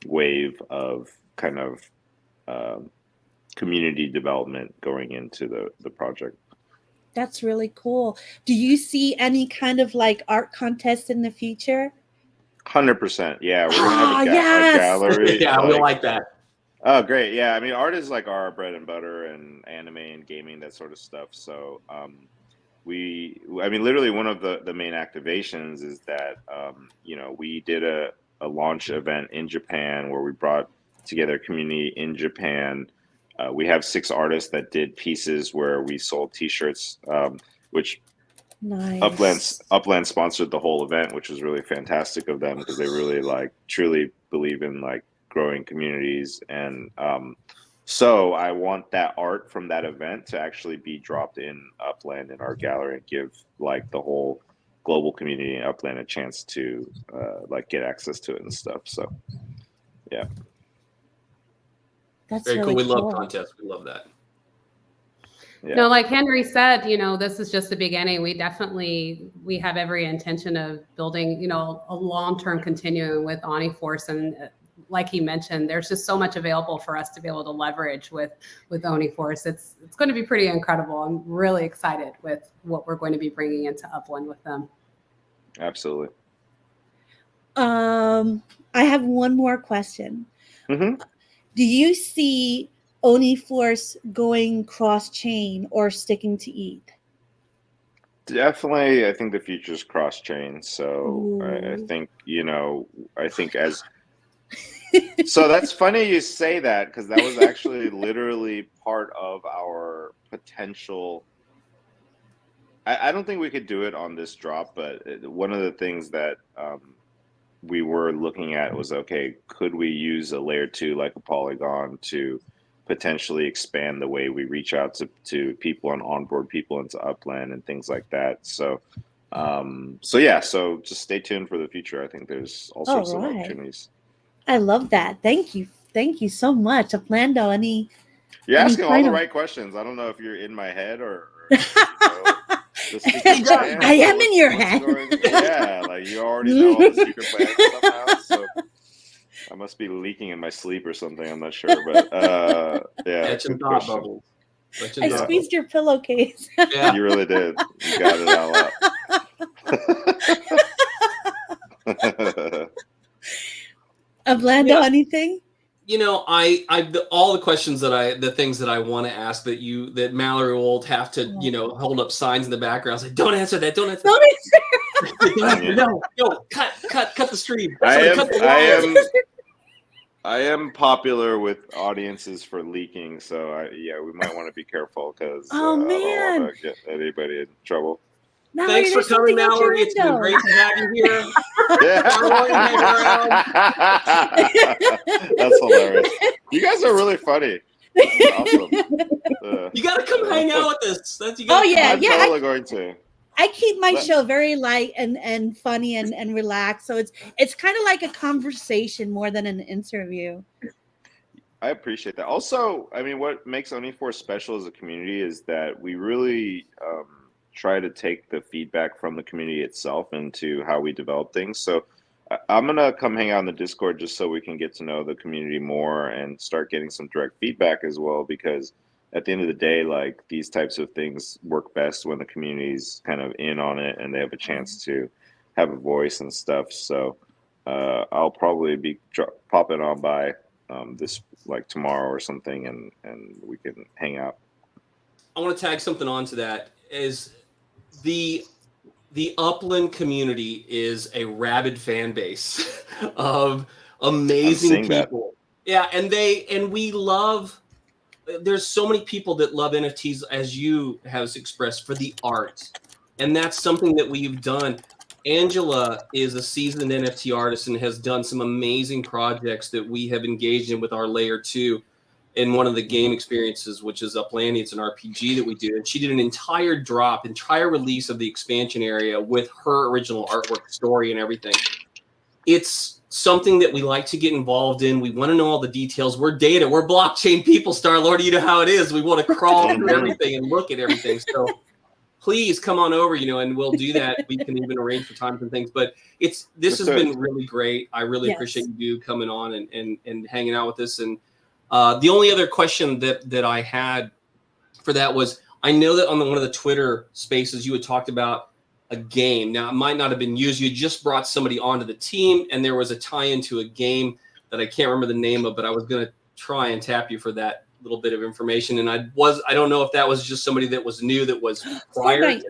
wave of kind of community development going into the project. That's really cool. Do you see any kind of like art contest in the future? 100%. Yeah, we're gonna have a gallery. Yeah, we like that. Oh, great. Yeah, I mean, art is like our bread and butter, and anime and gaming, that sort of stuff. So literally one of the main activations is that we did a launch event in Japan where we brought together a community in Japan. We have 6 artists that did pieces where we sold t-shirts, which Nice. Upland sponsored the whole event, which was really fantastic of them because they really like truly believe in like growing communities. And so I want that art from that event to actually be dropped in Upland in our gallery and give like the whole global community in Upland a chance to like get access to it and stuff. So yeah. That's Very really cool. We love cool. contests. We love that. Yeah. No, like Henry said, this is just the beginning. We have every intention of building, a long-term continuum with OniForce. And like he mentioned, there's just so much available for us to be able to leverage with OniForce. It's going to be pretty incredible. I'm really excited with what we're going to be bringing into Upland with them. Absolutely. I have one more question. Mm-hmm. Do you see OniForce going cross-chain or sticking to ETH? Definitely, I think the future is cross-chain. So I Ooh. think, I think as so that's funny you say that because that was actually literally part of our potential. I don't think we could do it on this drop, but one of the things that we were looking at was, okay, could we use a layer 2 like a Polygon to potentially expand the way we reach out to people and onboard people into Upland and things like that. So so just stay tuned for the future. I think there's all sorts of opportunities. I love that. Thank you so much. Uplando, You're asking all the final- right questions. I don't know if you're in my head or the secret plan. I am in your head. Yeah, like you already know all the secret plans somehow. So I must be leaking in my sleep or something. I'm not sure, but yeah. Catching thought bubbles. I squeezed your pillowcase. Yeah. You really did. You got it all out. Uplando, anything? All the questions the things that I want to ask that Mallory will have to, hold up signs in the background. Say, don't answer that. Don't answer. Don't answer. No, cut the stream. I am popular with audiences for leaking, so we might want to be careful because I don't want to get anybody in trouble. Mallory, thanks for coming, Mallory. It's been great to have you here. That's hilarious. You guys are really funny. Awesome. You got to come hang out with us. I'm totally going to. I keep my show very light and funny and relaxed, so it's kind of like a conversation more than an interview. I appreciate that. Also, I mean, what makes OniForce special as a community is that we really try to take the feedback from the community itself into how we develop things. So I'm going to come hang out in the Discord just so we can get to know the community more and start getting some direct feedback as well, because at the end of the day, like these types of things work best when the community's kind of in on it and they have a chance to have a voice and stuff. So I'll probably be popping on by this like tomorrow or something, and we can hang out. I want to tag something onto that. Is the Upland community is a rabid fan base of amazing people. Yeah, and we love. There's so many people that love NFTs, as you have expressed, for the art, and that's something that we've done. Angela is a seasoned NFT artist and has done some amazing projects that we have engaged in with our layer 2 in one of the game experiences, which is Upland. It's an RPG that we do. And she did an entire release of the expansion area with her original artwork, story, and everything. It's something that we like to get involved in. We want to know all the details. We're data. We're blockchain people, Starlordy. You know how it is. We want to crawl through everything and look at everything. So please come on over, and we'll do that. We can even arrange for times and things. But this has been really great. I really appreciate you coming on and hanging out with us. And the only other question that I had for that was, I know that on one of the Twitter spaces you had talked about a game. Now, it might not have been used. You just brought somebody onto the team, and there was a tie-in to a game that I can't remember the name of, but I was going to try and tap you for that little bit of information. And I don't know if that was just somebody that was new, that was prior. Yeah,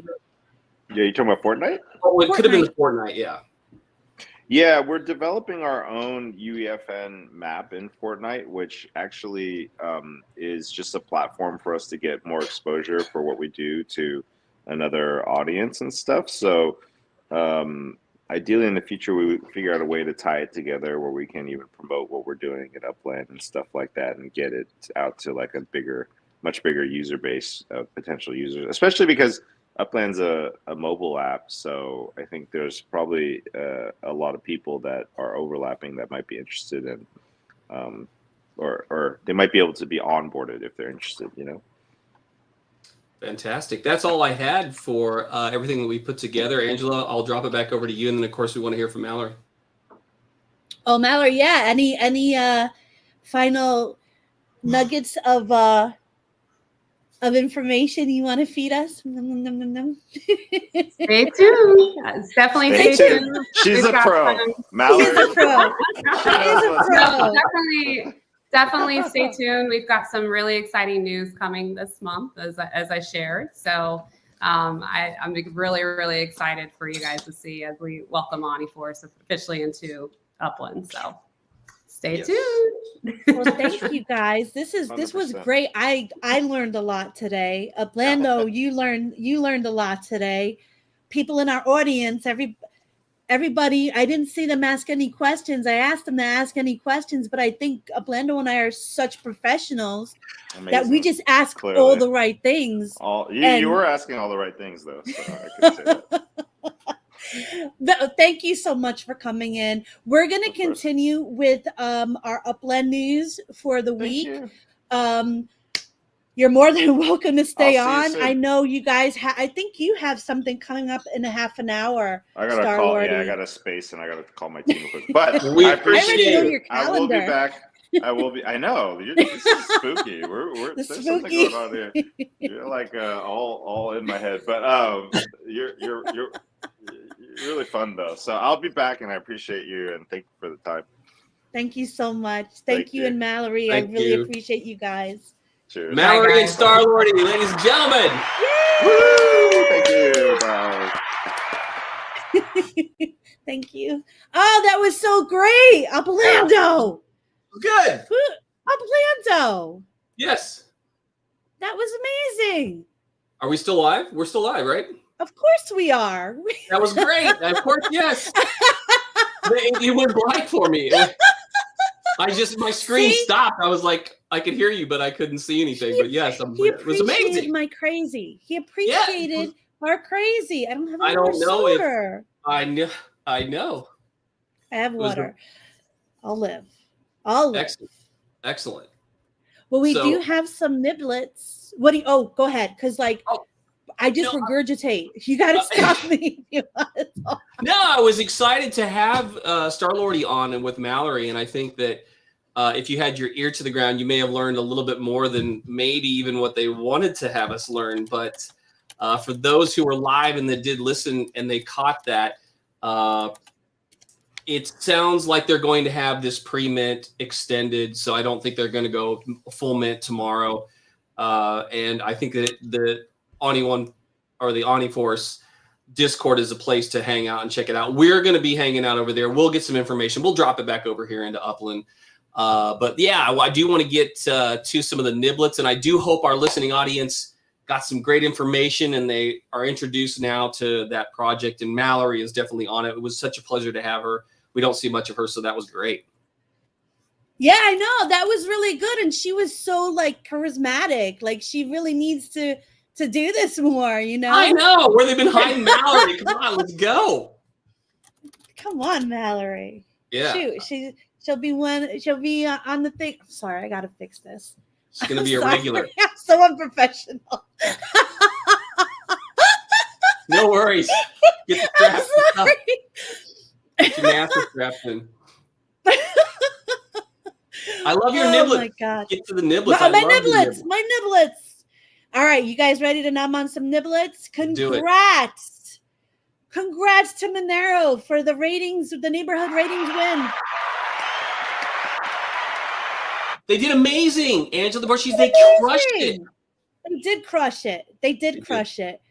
you talking about Fortnite? Oh, it could have been the Fortnite, yeah. Yeah, we're developing our own UEFN map in Fortnite, which actually is just a platform for us to get more exposure for what we do to another audience and stuff. So ideally in the future, we would figure out a way to tie it together where we can even promote what we're doing at Upland and stuff like that, and get it out to like a much bigger user base of potential users, especially because Upland's a mobile app. So I think there's probably a lot of people that are overlapping that might be interested in, or they might be able to be onboarded if they're interested, Fantastic. That's all I had for everything that we put together. Angela, I'll drop it back over to you. And then, of course, we want to hear from Mallory. Oh, Mallory, yeah. Any final nuggets of information you want to feed us? Stay tuned. Definitely stay tuned. She's a pro. Mallory. She's a pro. Definitely stay tuned. We've got some really exciting news coming this month, as I shared. So I'm really, really excited for you guys to see as we welcome OmniForce officially into Upland. So stay tuned. Well, thank you guys. This was great. I learned a lot today. Uplando, you learned a lot today. People in our audience, everybody, I didn't see them ask any questions. I asked them to ask any questions, but I think Uplando and I are such professionals that we just ask all the right things. You were asking all the right things, though. So I could say that. Thank you so much for coming in. We're going to continue with our Upland news for the week. You're more than welcome to stay on. I know you guys I think you have something coming up in a half an hour. I got to call. Yeah, I got a space and I got to call my team quick. But I appreciate it. I will be back. I will be. I know. This is spooky. There's something going on here. You're like all in my head. But you're really fun though. So I'll be back, and I appreciate you and thank you for the time. Thank you so much. Thank you and Mallory. I really appreciate you guys. Cheers. Mallory and Starlordy, ladies and gentlemen. Woo! Thank you. Bye. Thank you. Oh, that was so great. Uplando. Good. Uplando. Yes. That was amazing. Are we still live? We're still live, right? Of course we are. That was great. Of course, yes. You went blank for me. My screen stopped. I was like, I could hear you, but I couldn't see anything. But yes, it was amazing. My crazy. He appreciated our crazy. I don't have any more soda. I know. I have water. I'll live. Excellent. Well, we do have some niblets. What do you? Oh, go ahead, because I just regurgitate. You got to stop me. No, I was excited to have Starlordy on and with Mallory, and I think that if you had your ear to the ground, you may have learned a little bit more than maybe even what they wanted to have us learn. But for those who were live and that did listen and they caught that, it sounds like they're going to have this pre-mint extended. So I don't think they're going to go full mint tomorrow. And I think that the OmniOne or the OmniForce Discord is a place to hang out and check it out. We're going to be hanging out over there. We'll get some information. We'll drop it back over here into Upland. But yeah, I do want to get to some of the niblets, and I do hope our listening audience got some great information and they are introduced now to that project. And Mallory is definitely on it. It was such a pleasure to have her. We don't see much of her, so that was great. Yeah, I know. That was really good. And she was so charismatic. She really needs to do this more, I know. Where they've been hiding Mallory. Come on, let's go. Come on, Mallory. Yeah. Shoot, she'll be on the thing. I'm sorry, I gotta fix this. She's gonna be a regular. I'm so unprofessional. No worries. Get the straps. Get your master straps in. I love your niblets. Oh my God. Get to the niblets. My niblets. All right, you guys ready to nom on some niblets? Congrats. Congrats to Monero for the ratings, the neighborhood ratings win. They did amazing. Angela Morecheese, they crushed it. They did crush it. They did crush it.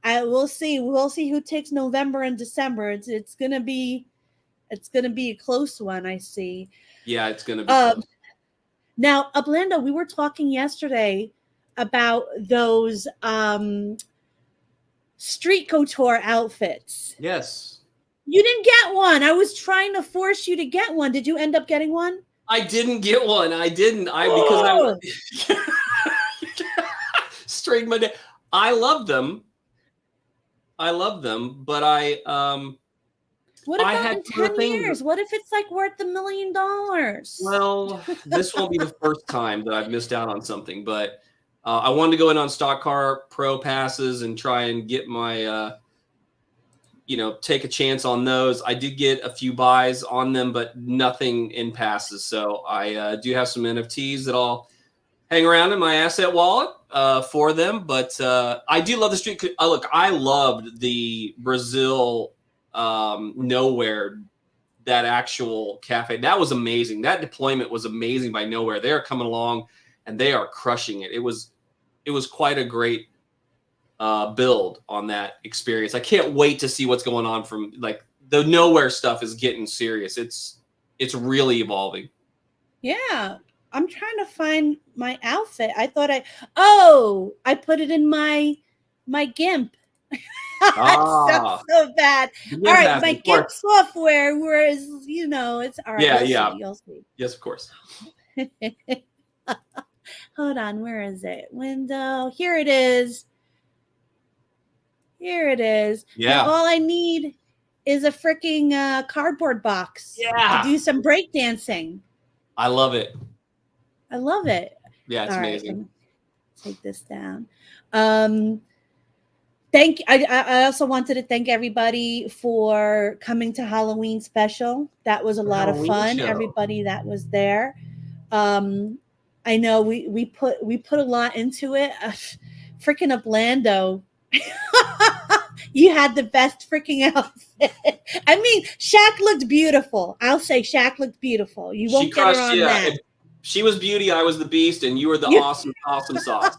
We'll see. We'll see who takes November and December. It's gonna be a close one, I see. Yeah, it's gonna be close. Now, Uplando, we were talking yesterday about those street couture outfits. Yes. You didn't get one. I was trying to force you to get one. Did you end up getting one? I didn't get one. I didn't. Because I was straight my day. I love them. But what about had in other 10 things. years? What if it's like worth $1 million? Well, this won't be the first time that I've missed out on something, but I wanted to go in on Stock Car Pro passes and try and get my, take a chance on those. I did get a few buys on them, but nothing in passes. So I do have some NFTs that I'll hang around in my asset wallet for them. But I do love the street. Look, I loved the Brazil Nowhere, that actual cafe. That was amazing. That deployment was amazing by Nowhere. They're coming along and they are crushing it. It was quite a great build on that experience. I can't wait to see what's going on from like the Nowhere stuff is getting serious. It's really evolving. Yeah. I'm trying to find my outfit. I thought I put it in my GIMP. Sounds so bad. All right, my GIMP software, whereas it's all right. Yeah. You'll see. Yes, of course. Hold on, where is it? Window. Here it is. Yeah. Now, all I need is a freaking cardboard box to do some breakdancing. I love it. Yeah, it's amazing. Right, take this down. I also wanted to thank everybody for coming to Halloween special. That was a lot of fun. Show. Everybody that was there. I know we put a lot into it. Freaking Uplando. You had the best freaking outfit. I mean, Shaq looked beautiful. I'll say Shaq looked beautiful. You won't get her on that. She was Beauty, I was the Beast, and you were the awesome sauce.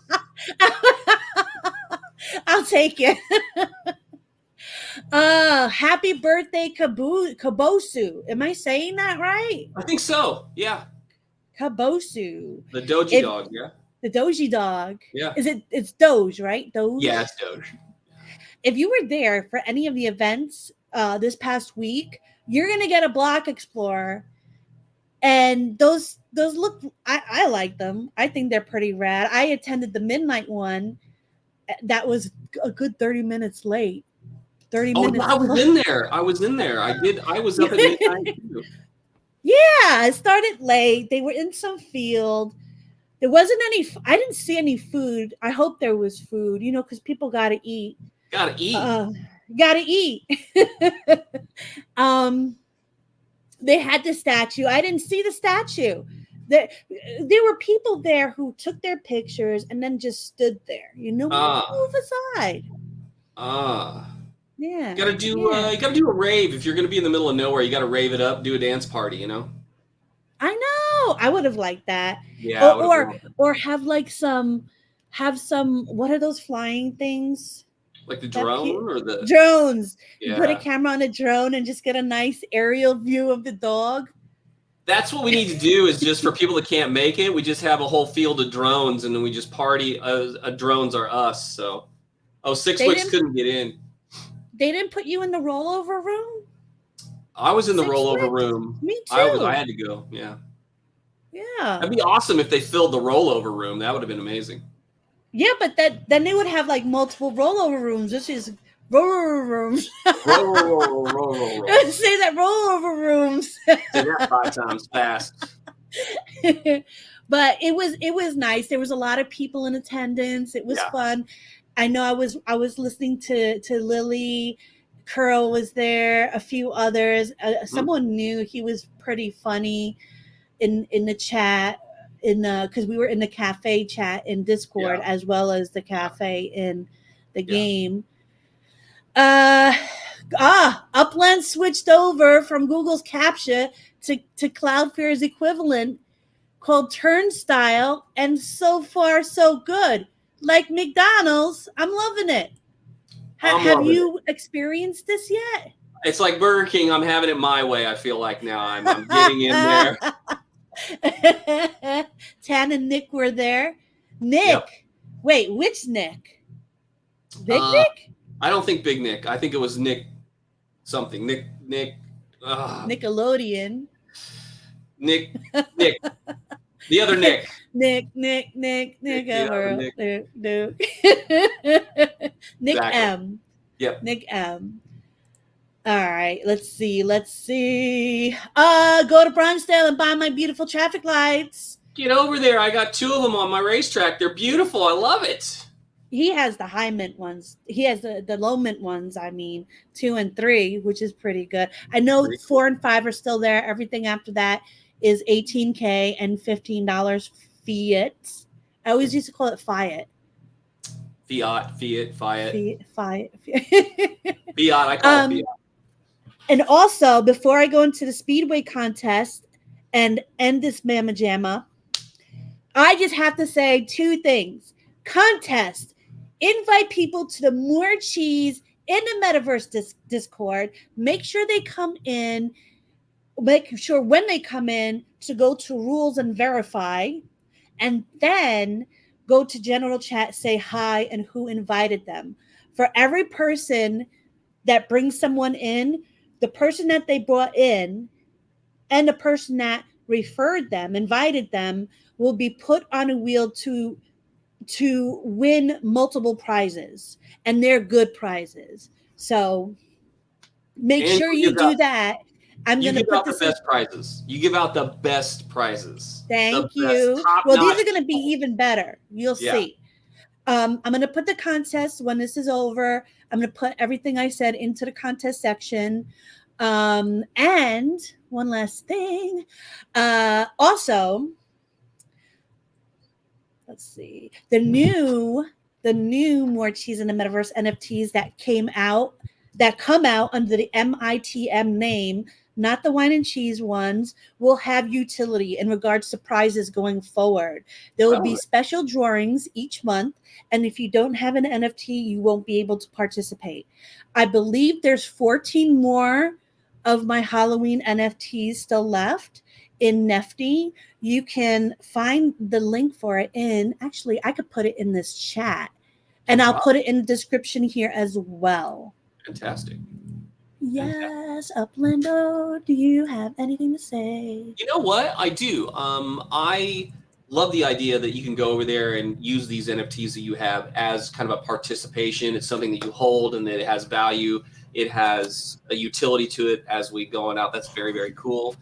I'll take it. Happy birthday, Kabosu. Am I saying that right? I think so. Yeah. Kabosu. The Doji dog, yeah. The Doji dog. Yeah. It's Doge, right? Doge? Yeah, it's Doge. If you were there for any of the events this past week, you're gonna get a Block Explorer. And those look, I like them. I think they're pretty rad. I attended the midnight one. That was a good 30 minutes late. 30 minutes. I was in there. I was up at midnight too. Yeah, it started late. They were in some field. There wasn't any. I didn't see any food. I hope there was food, because people got to eat. Gotta eat. They had the statue. I didn't see the statue. There were people there who took their pictures and then just stood there. Move aside. Yeah. You gotta do a rave. If you're gonna be in the middle of nowhere, you gotta rave it up, do a dance party, I know. I would have liked that. Yeah. Or have some what are those flying things? Like the drone or the drones. Yeah. You put a camera on a drone and just get a nice aerial view of the dog. That's what we need to do, is just for people that can't make it, we just have a whole field of drones and then we just party. Drones are us. So, Six Wicks couldn't get in. They didn't put you in the rollover room? I was in the rollover room. Me too. I had to go. Yeah. Yeah. That'd be awesome if they filled the rollover room. That would have been amazing. Yeah, but then they would have like multiple rollover rooms. This is rollover rooms. Roll. Say that rollover rooms. Say that 5 times fast. But it was nice. There was a lot of people in attendance. It was fun. I know I was listening to Lily. Curl was there. A few others. Someone new. He was pretty funny in the chat. Because we were in the cafe chat in Discord as well as the cafe in the game. Upland switched over from Google's CAPTCHA to Cloudflare's equivalent called Turnstile, and so far so good. Like McDonald's, I'm loving it. Have you experienced this yet? It's like Burger King. I'm having it my way. I feel like now I'm getting in there. Tan and Nick were there. Nick, wait, which Nick? Big Nick? I don't think Big Nick. I think it was Nick something. Nick. Nickelodeon. Nick. The other Nick. Nick the other over. Nick. No. Nick Exactly. M. Yep. Nick M. All right, let's see. Go to Bronxdale and buy my beautiful traffic lights. Get over there. I got 2 of them on my racetrack. They're beautiful. I love it. He has the high mint ones. He has the low mint ones. I mean, 2 and 3, which is pretty good. I know 4 and 5 are still there. Everything after that is $18K and $15 fiat. I always used to call it fiat. Fiat. Fiat. I call it fiat. And also, before I go into the Speedway contest and end this Mama Jamma, I just have to say 2 things. Contest. Invite people to the Morecheese in the Metaverse Discord. Make sure they come in. Make sure when they come in to go to rules and verify. And then go to general chat, say hi, and who invited them. For every person that brings someone in, the person that they brought in and the person that referred them, invited them, will be put on a wheel to win multiple prizes, and they're good prizes. So make sure you do that. I'm going to put the best prizes. You give out the best prizes. Thank you. Well, these are going to be even better. You'll see. I'm going to put the contest when this is over. I'm going to put everything I said into the contest section. And one last thing. Also, let's see. The new Morecheese in the Metaverse NFTs that come out under the MITM name, not the wine and cheese ones, will have utility in regards to prizes going forward. There will be special drawings each month, and if you don't have an NFT, you won't be able to participate. I believe there's 14 more of my Halloween NFTs still left in Nifty. You can find the link for it actually, I could put it in this chat, and I'll put it in the description here as well. Fantastic. Yes, Uplando, do you have anything to say? You know what? I do. I love the idea that you can go over there and use these NFTs that you have as kind of a participation. It's something that you hold and that it has value. It has a utility to it as we go on out. That's very, very cool.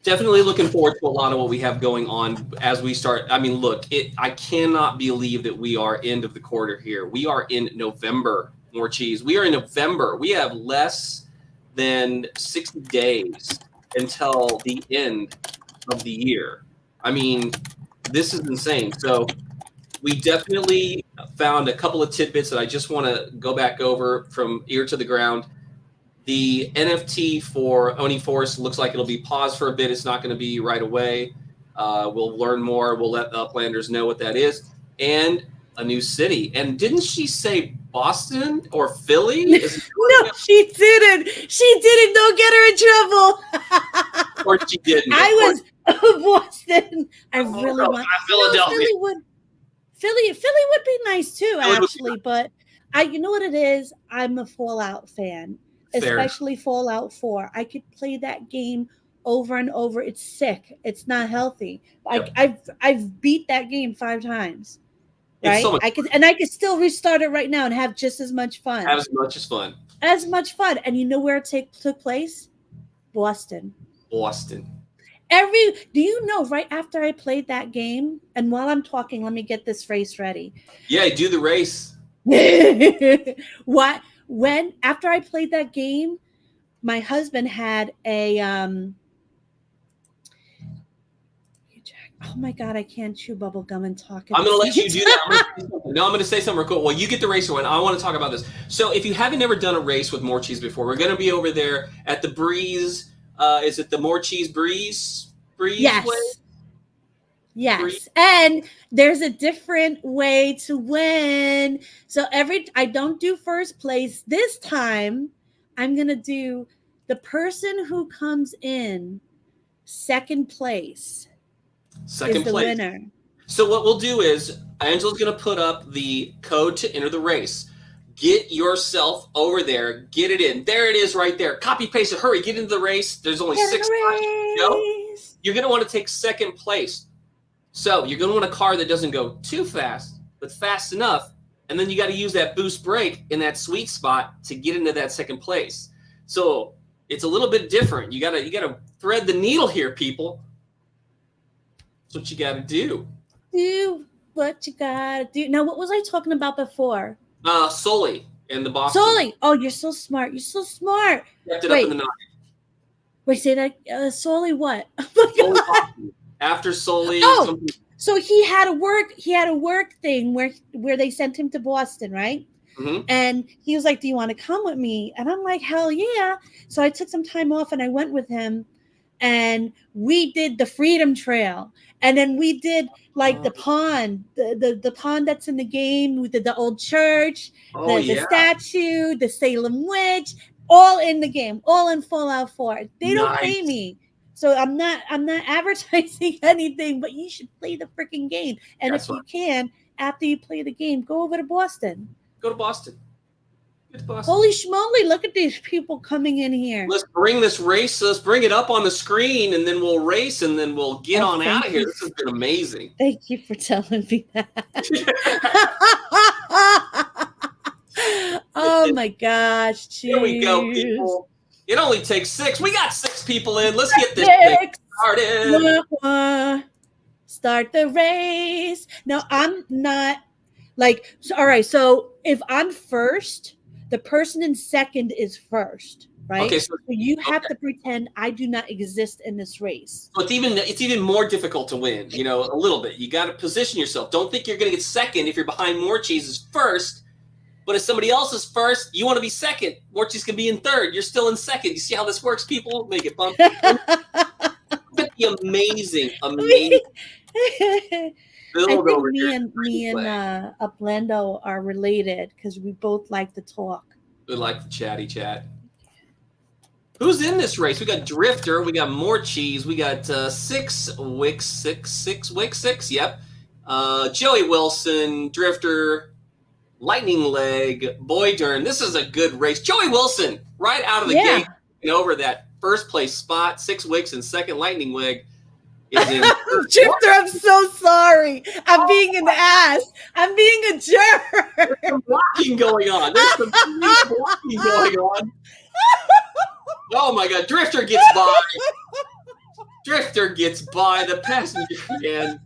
Definitely looking forward to a lot of what we have going on as we start. I mean, look, I cannot believe that we are end of the quarter here. We are in November, Morecheese. We are in November. We have less than 60 days until the end of the year. I mean, this is insane. So we definitely found a couple of tidbits that I just want to go back over from ear to the ground. The NFT for Oni Force looks like it'll be paused for a bit. It's not going to be right away. We'll learn more. We'll let the Uplanders know what that is. And a new city. And didn't she say Boston or Philly? No, she didn't. She didn't. Don't get her in trouble. Or she didn't. I was Boston. I really want Philadelphia. Philly would be nice too, actually. But you know what it is? I'm a Fallout fan. Especially Fallout 4. I could play that game over and over. It's sick. It's not healthy. I've beat that game 5 times. Right? So I could still restart it right now and have just as much fun. As much fun. And you know where it took place? Boston. Do you know right after I played that game, and while I'm talking, let me get this race ready. Yeah, do the race. What? When after I played that game, my husband had a oh my god, I can't chew bubble gum and talk. I'm gonna let you do that. I'm gonna say something real cool. Well, you get the race one. I want to talk about this. So if you haven't ever done a race with Morecheese before, we're gonna be over there at the Breeze. Is it the Morecheese Breeze? Yes. Way? Yes. And there's a different way to win. So I don't do first place. This time I'm going to do the person who comes in second place. The winner. So what we'll do is Angela's going to put up the code to enter the race. Get yourself over there. Get it in. There it is right there. Copy, paste it. Hurry, get into the race. There's only 6 spots to go. You're going to want to take second place. So you're going to want a car that doesn't go too fast, but fast enough. And then you got to use that boost brake in that sweet spot to get into that second place. So it's a little bit different. You gotta thread the needle here, people. That's what you got to do. Do what you gotta do. Now, what was I talking about before? Sully and the Boston. Sully. Oh, you're so smart. You're so smart. Kept it up in the night. Wait, say that. Sully what? Oh my God. After Sully. Oh, so he had a work thing where they sent him to Boston, right? Mm-hmm. And he was like, "Do you want to come with me?" And I'm like, "Hell yeah!" So I took some time off and I went with him, and we did the Freedom Trail, and then we did like the pond, the pond that's in the game. We did the old church, the statue, the Salem Witch, all in the game, all in Fallout 4. They don't pay me. So I'm not advertising anything, but you should play the freaking game. And if you can, after you play the game, go over to Boston. Go to Boston. Get to Boston. Holy schmoly, look at these people coming in here. Let's bring this race. Let's bring it up on the screen, and then we'll race, and then we'll get on out of here. This has been amazing. Thank you for telling me that. Oh my gosh. Geez. Here we go, people. It only takes 6. We got 6 people in. Let's get this thing started. Start the race. No, I'm not like, all right. So if I'm first, the person in second is first, right? Okay, so you have to pretend I do not exist in this race. So it's even more difficult to win, a little bit. You got to position yourself. Don't think you're going to get second if you're behind Morecheese first. But if somebody else is first, you want to be second. Morecheese can be in third. You're still in second. You see how this works, people? Make it bump. Amazing. I think me and Uplando are related because we both like to talk. We like the chatty chat. Who's in this race? We got Drifter. We got Morecheese. We got 6 Wicks. Yep. Joey Wilson, Drifter, Lightning Leg, Boydern. This is a good race. Joey Wilson, right out of the gate, over that first place spot. 6 Wicks and second Lightning Leg is in. Drifter, I'm so sorry. I'm being an ass. I'm being a jerk. There's some blocking going on. Oh my God. Drifter gets by. The passenger and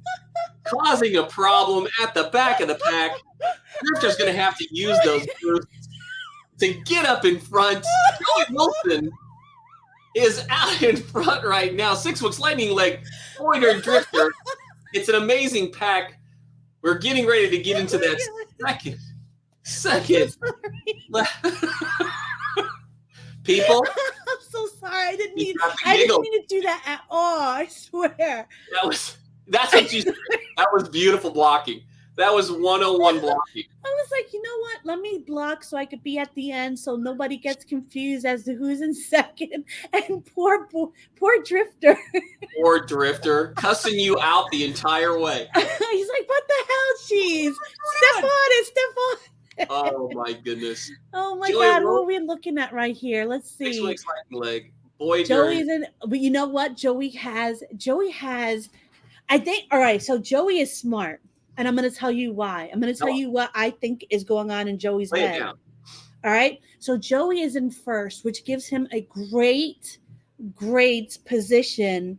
causing a problem at the back of the pack. Drifter's going to have to use those boosts to get up in front. Joey Wilson is out in front right now. 6 Wicks, Lightning Leg, Pointer, Drifter. It's an amazing pack. We're getting ready to get into that second. People. I'm so sorry. I didn't mean to do that at all. I swear. That's what you said. That was beautiful blocking. That was 101 blocking. I was like, you know what? Let me block so I could be at the end so nobody gets confused as to who's in second. And poor Drifter. Poor Drifter. Cussing you out the entire way. He's like, what the hell, Cheese? Step on it. Oh, my goodness. Oh, my God. What are we looking at right here? Let's see. 6 Wicks, Lightning Leg. Boy, Joey's in. But you know what? Joey has, I think, all right, so Joey is smart. And I'm going to tell you why. I'm going to tell you what I think is going on in Joey's head. All right. So Joey is in first, which gives him a great position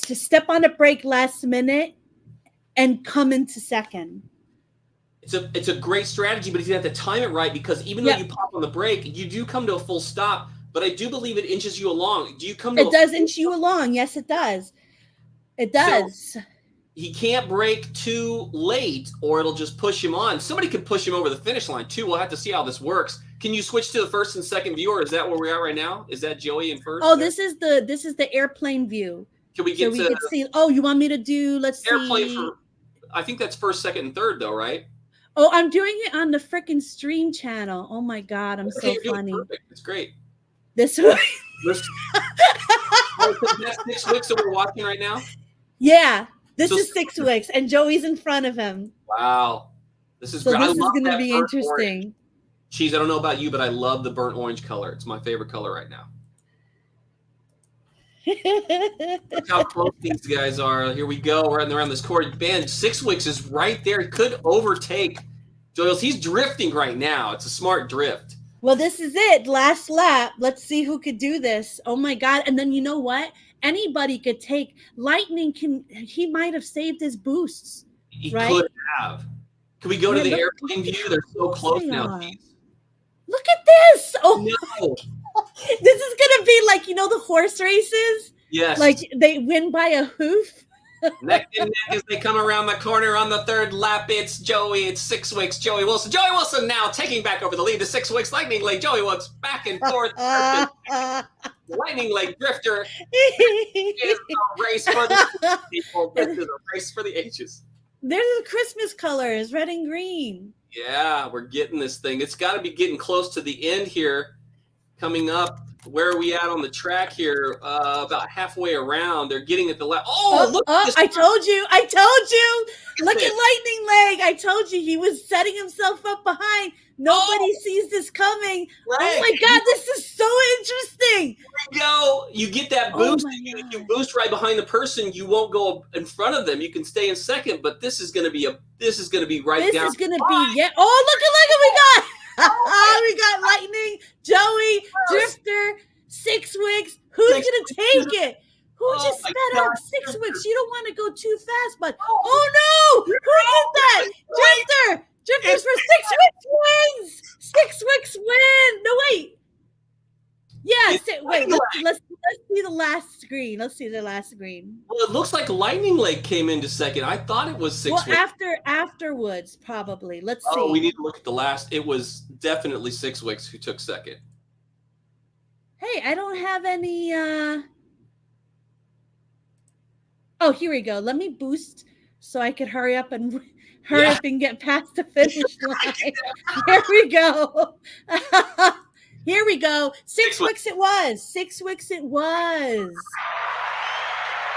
to step on the brake last minute and come into second. It's a great strategy, but he's going to have to time it right because even though you pop on the brake, you do come to a full stop. But I do believe it inches you along. Do you come to It does inch you along. Yes, it does. It does. So, he can't brake too late or it'll just push him on. Somebody could push him over the finish line too. We'll have to see how this works. Can you switch to the first and second view, or is that where we're at right now? Is that Joey in first? Oh, this is the airplane view. Can we get can see? Oh, you want me to do? Let's airplane see. I think that's first, second, and third, though, right? Oh, I'm doing it on the freaking stream channel. Oh my God, I'm so funny. Perfect. It's great. This way. That's 6 Wicks that we're watching right now. Yeah. This is 6 weeks, and Joey's in front of him. Wow. This is So great. this is going to be interesting. Orange. Cheese, I don't know about you, but I love the burnt orange color. It's my favorite color right now. Look how close these guys are. Here we go. We're around this court. Man, 6 weeks is right there. It could overtake Joyles. He's drifting right now. It's a smart drift. Well, this is it. Last lap. Let's see who could do this. Oh my God. And then you know what? Anybody could take Lightning. He might have saved his boosts. He right? could have. Can we go to the airplane view? They're so close now. Look at this. Oh no. This is gonna be like, you know, the horse races. Yes. Like they win by a hoof. Neck and neck as they come around the corner on the third lap. It's Joey. It's 6 weeks. Joey Wilson. Joey Wilson now taking back over the lead to 6 weeks. Lightning Leg. Joey Wilkes back and forth. Lightning Leg Drifter is a race for the people. This is a race for the ages. There's the Christmas colors, red and green. Yeah, we're getting this thing. It's got to be getting close to the end here. Coming up, where are we at on the track here? About halfway around. They're getting at the left. Look at this. I told you. Look at Lightning Leg. I told you he was setting himself up behind. Nobody sees this coming. Right. Oh my God, this is so interesting. Here we go. You get that boost. If you boost right behind the person, you won't go in front of them. You can stay in second, but this is going to be right down. This is going to be Oh, look at we got. We got Lightning, Joey, Drifter, 6 weeks. Who's going to take it? Who just sped up 6 weeks? You don't want to go too fast, but no! Who did that? Drifter! Drifters for 6 weeks wins! 6 weeks win! No, wait. Yeah, wait, let's see the last screen. Let's see the last screen. Well, it looks like Lightning Leg came into second. I thought it was 6 weeks. Afterwards, probably. Let's see. Oh, we need to look at the last. It was definitely 6 weeks who took second. Hey, I don't have any Oh, here we go. Let me boost so I could hurry up and get past the finish line. Here we go. Here we go. 6 weeks it was. 6 weeks it was.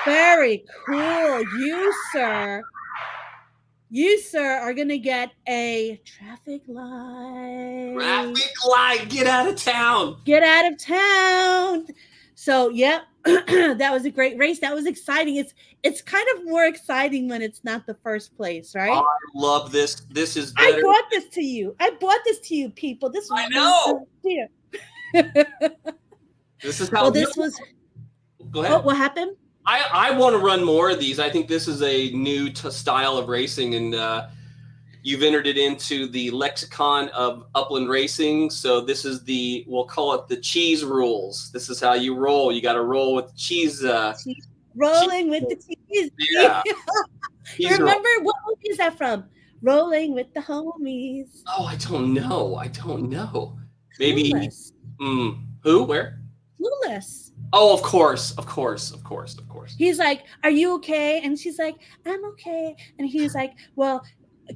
Very cool. You, sir, are going to get a traffic light. Traffic light. Get out of town. Get out of town. So, yep. That was a great race. That was exciting. It's kind of more exciting when it's not the first place, right? I love this. This is better. I brought this to you, people. This was I know. This is how. Go ahead. What happened? I want to run more of these. I think this is a new style of racing, and you've entered it into the lexicon of Upland racing. So this is we'll call it the cheese rules. This is how you roll. You got to roll with cheese. Rolling with the cheese. Yeah. Remember, what movie is that from? Rolling with the homies. Oh, I don't know. Maybe. Who? Where? Clueless. Oh, of course. He's like, "Are you okay?" And she's like, "I'm okay." And he's like, "Well,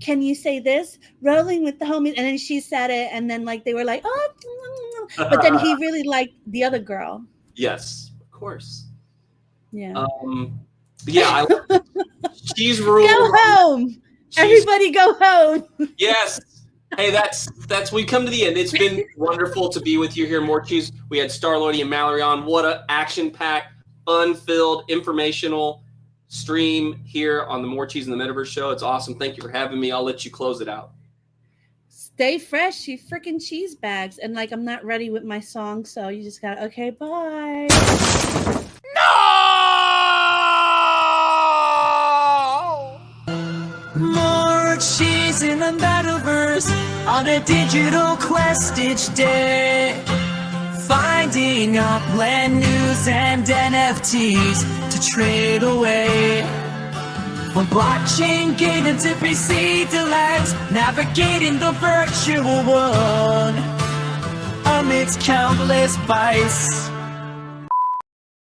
can you say this? Rolling with the homies." And then she said it, and then like they were like, "Oh," but then he really liked the other girl. Yes, of course. Yeah. Yeah. Cheese rules. Go home. Everybody, go home. Yes. Hey, that's we come to the end. It's been wonderful to be with you here, Morecheese. We had Starlordy and Mallory on. What a action-packed, fun-filled, informational stream here on the Morecheese and the Metaverse show. It's awesome. Thank you for having me. I'll let you close it out. Stay fresh, you freaking cheese bags. And like, I'm not ready with my song, so you just got okay, bye. Morecheese in the Metaverse on a digital quest each day, finding Upland news and NFTs to trade away. From blockchain gated to PC delights, navigating the virtual world amidst countless bytes.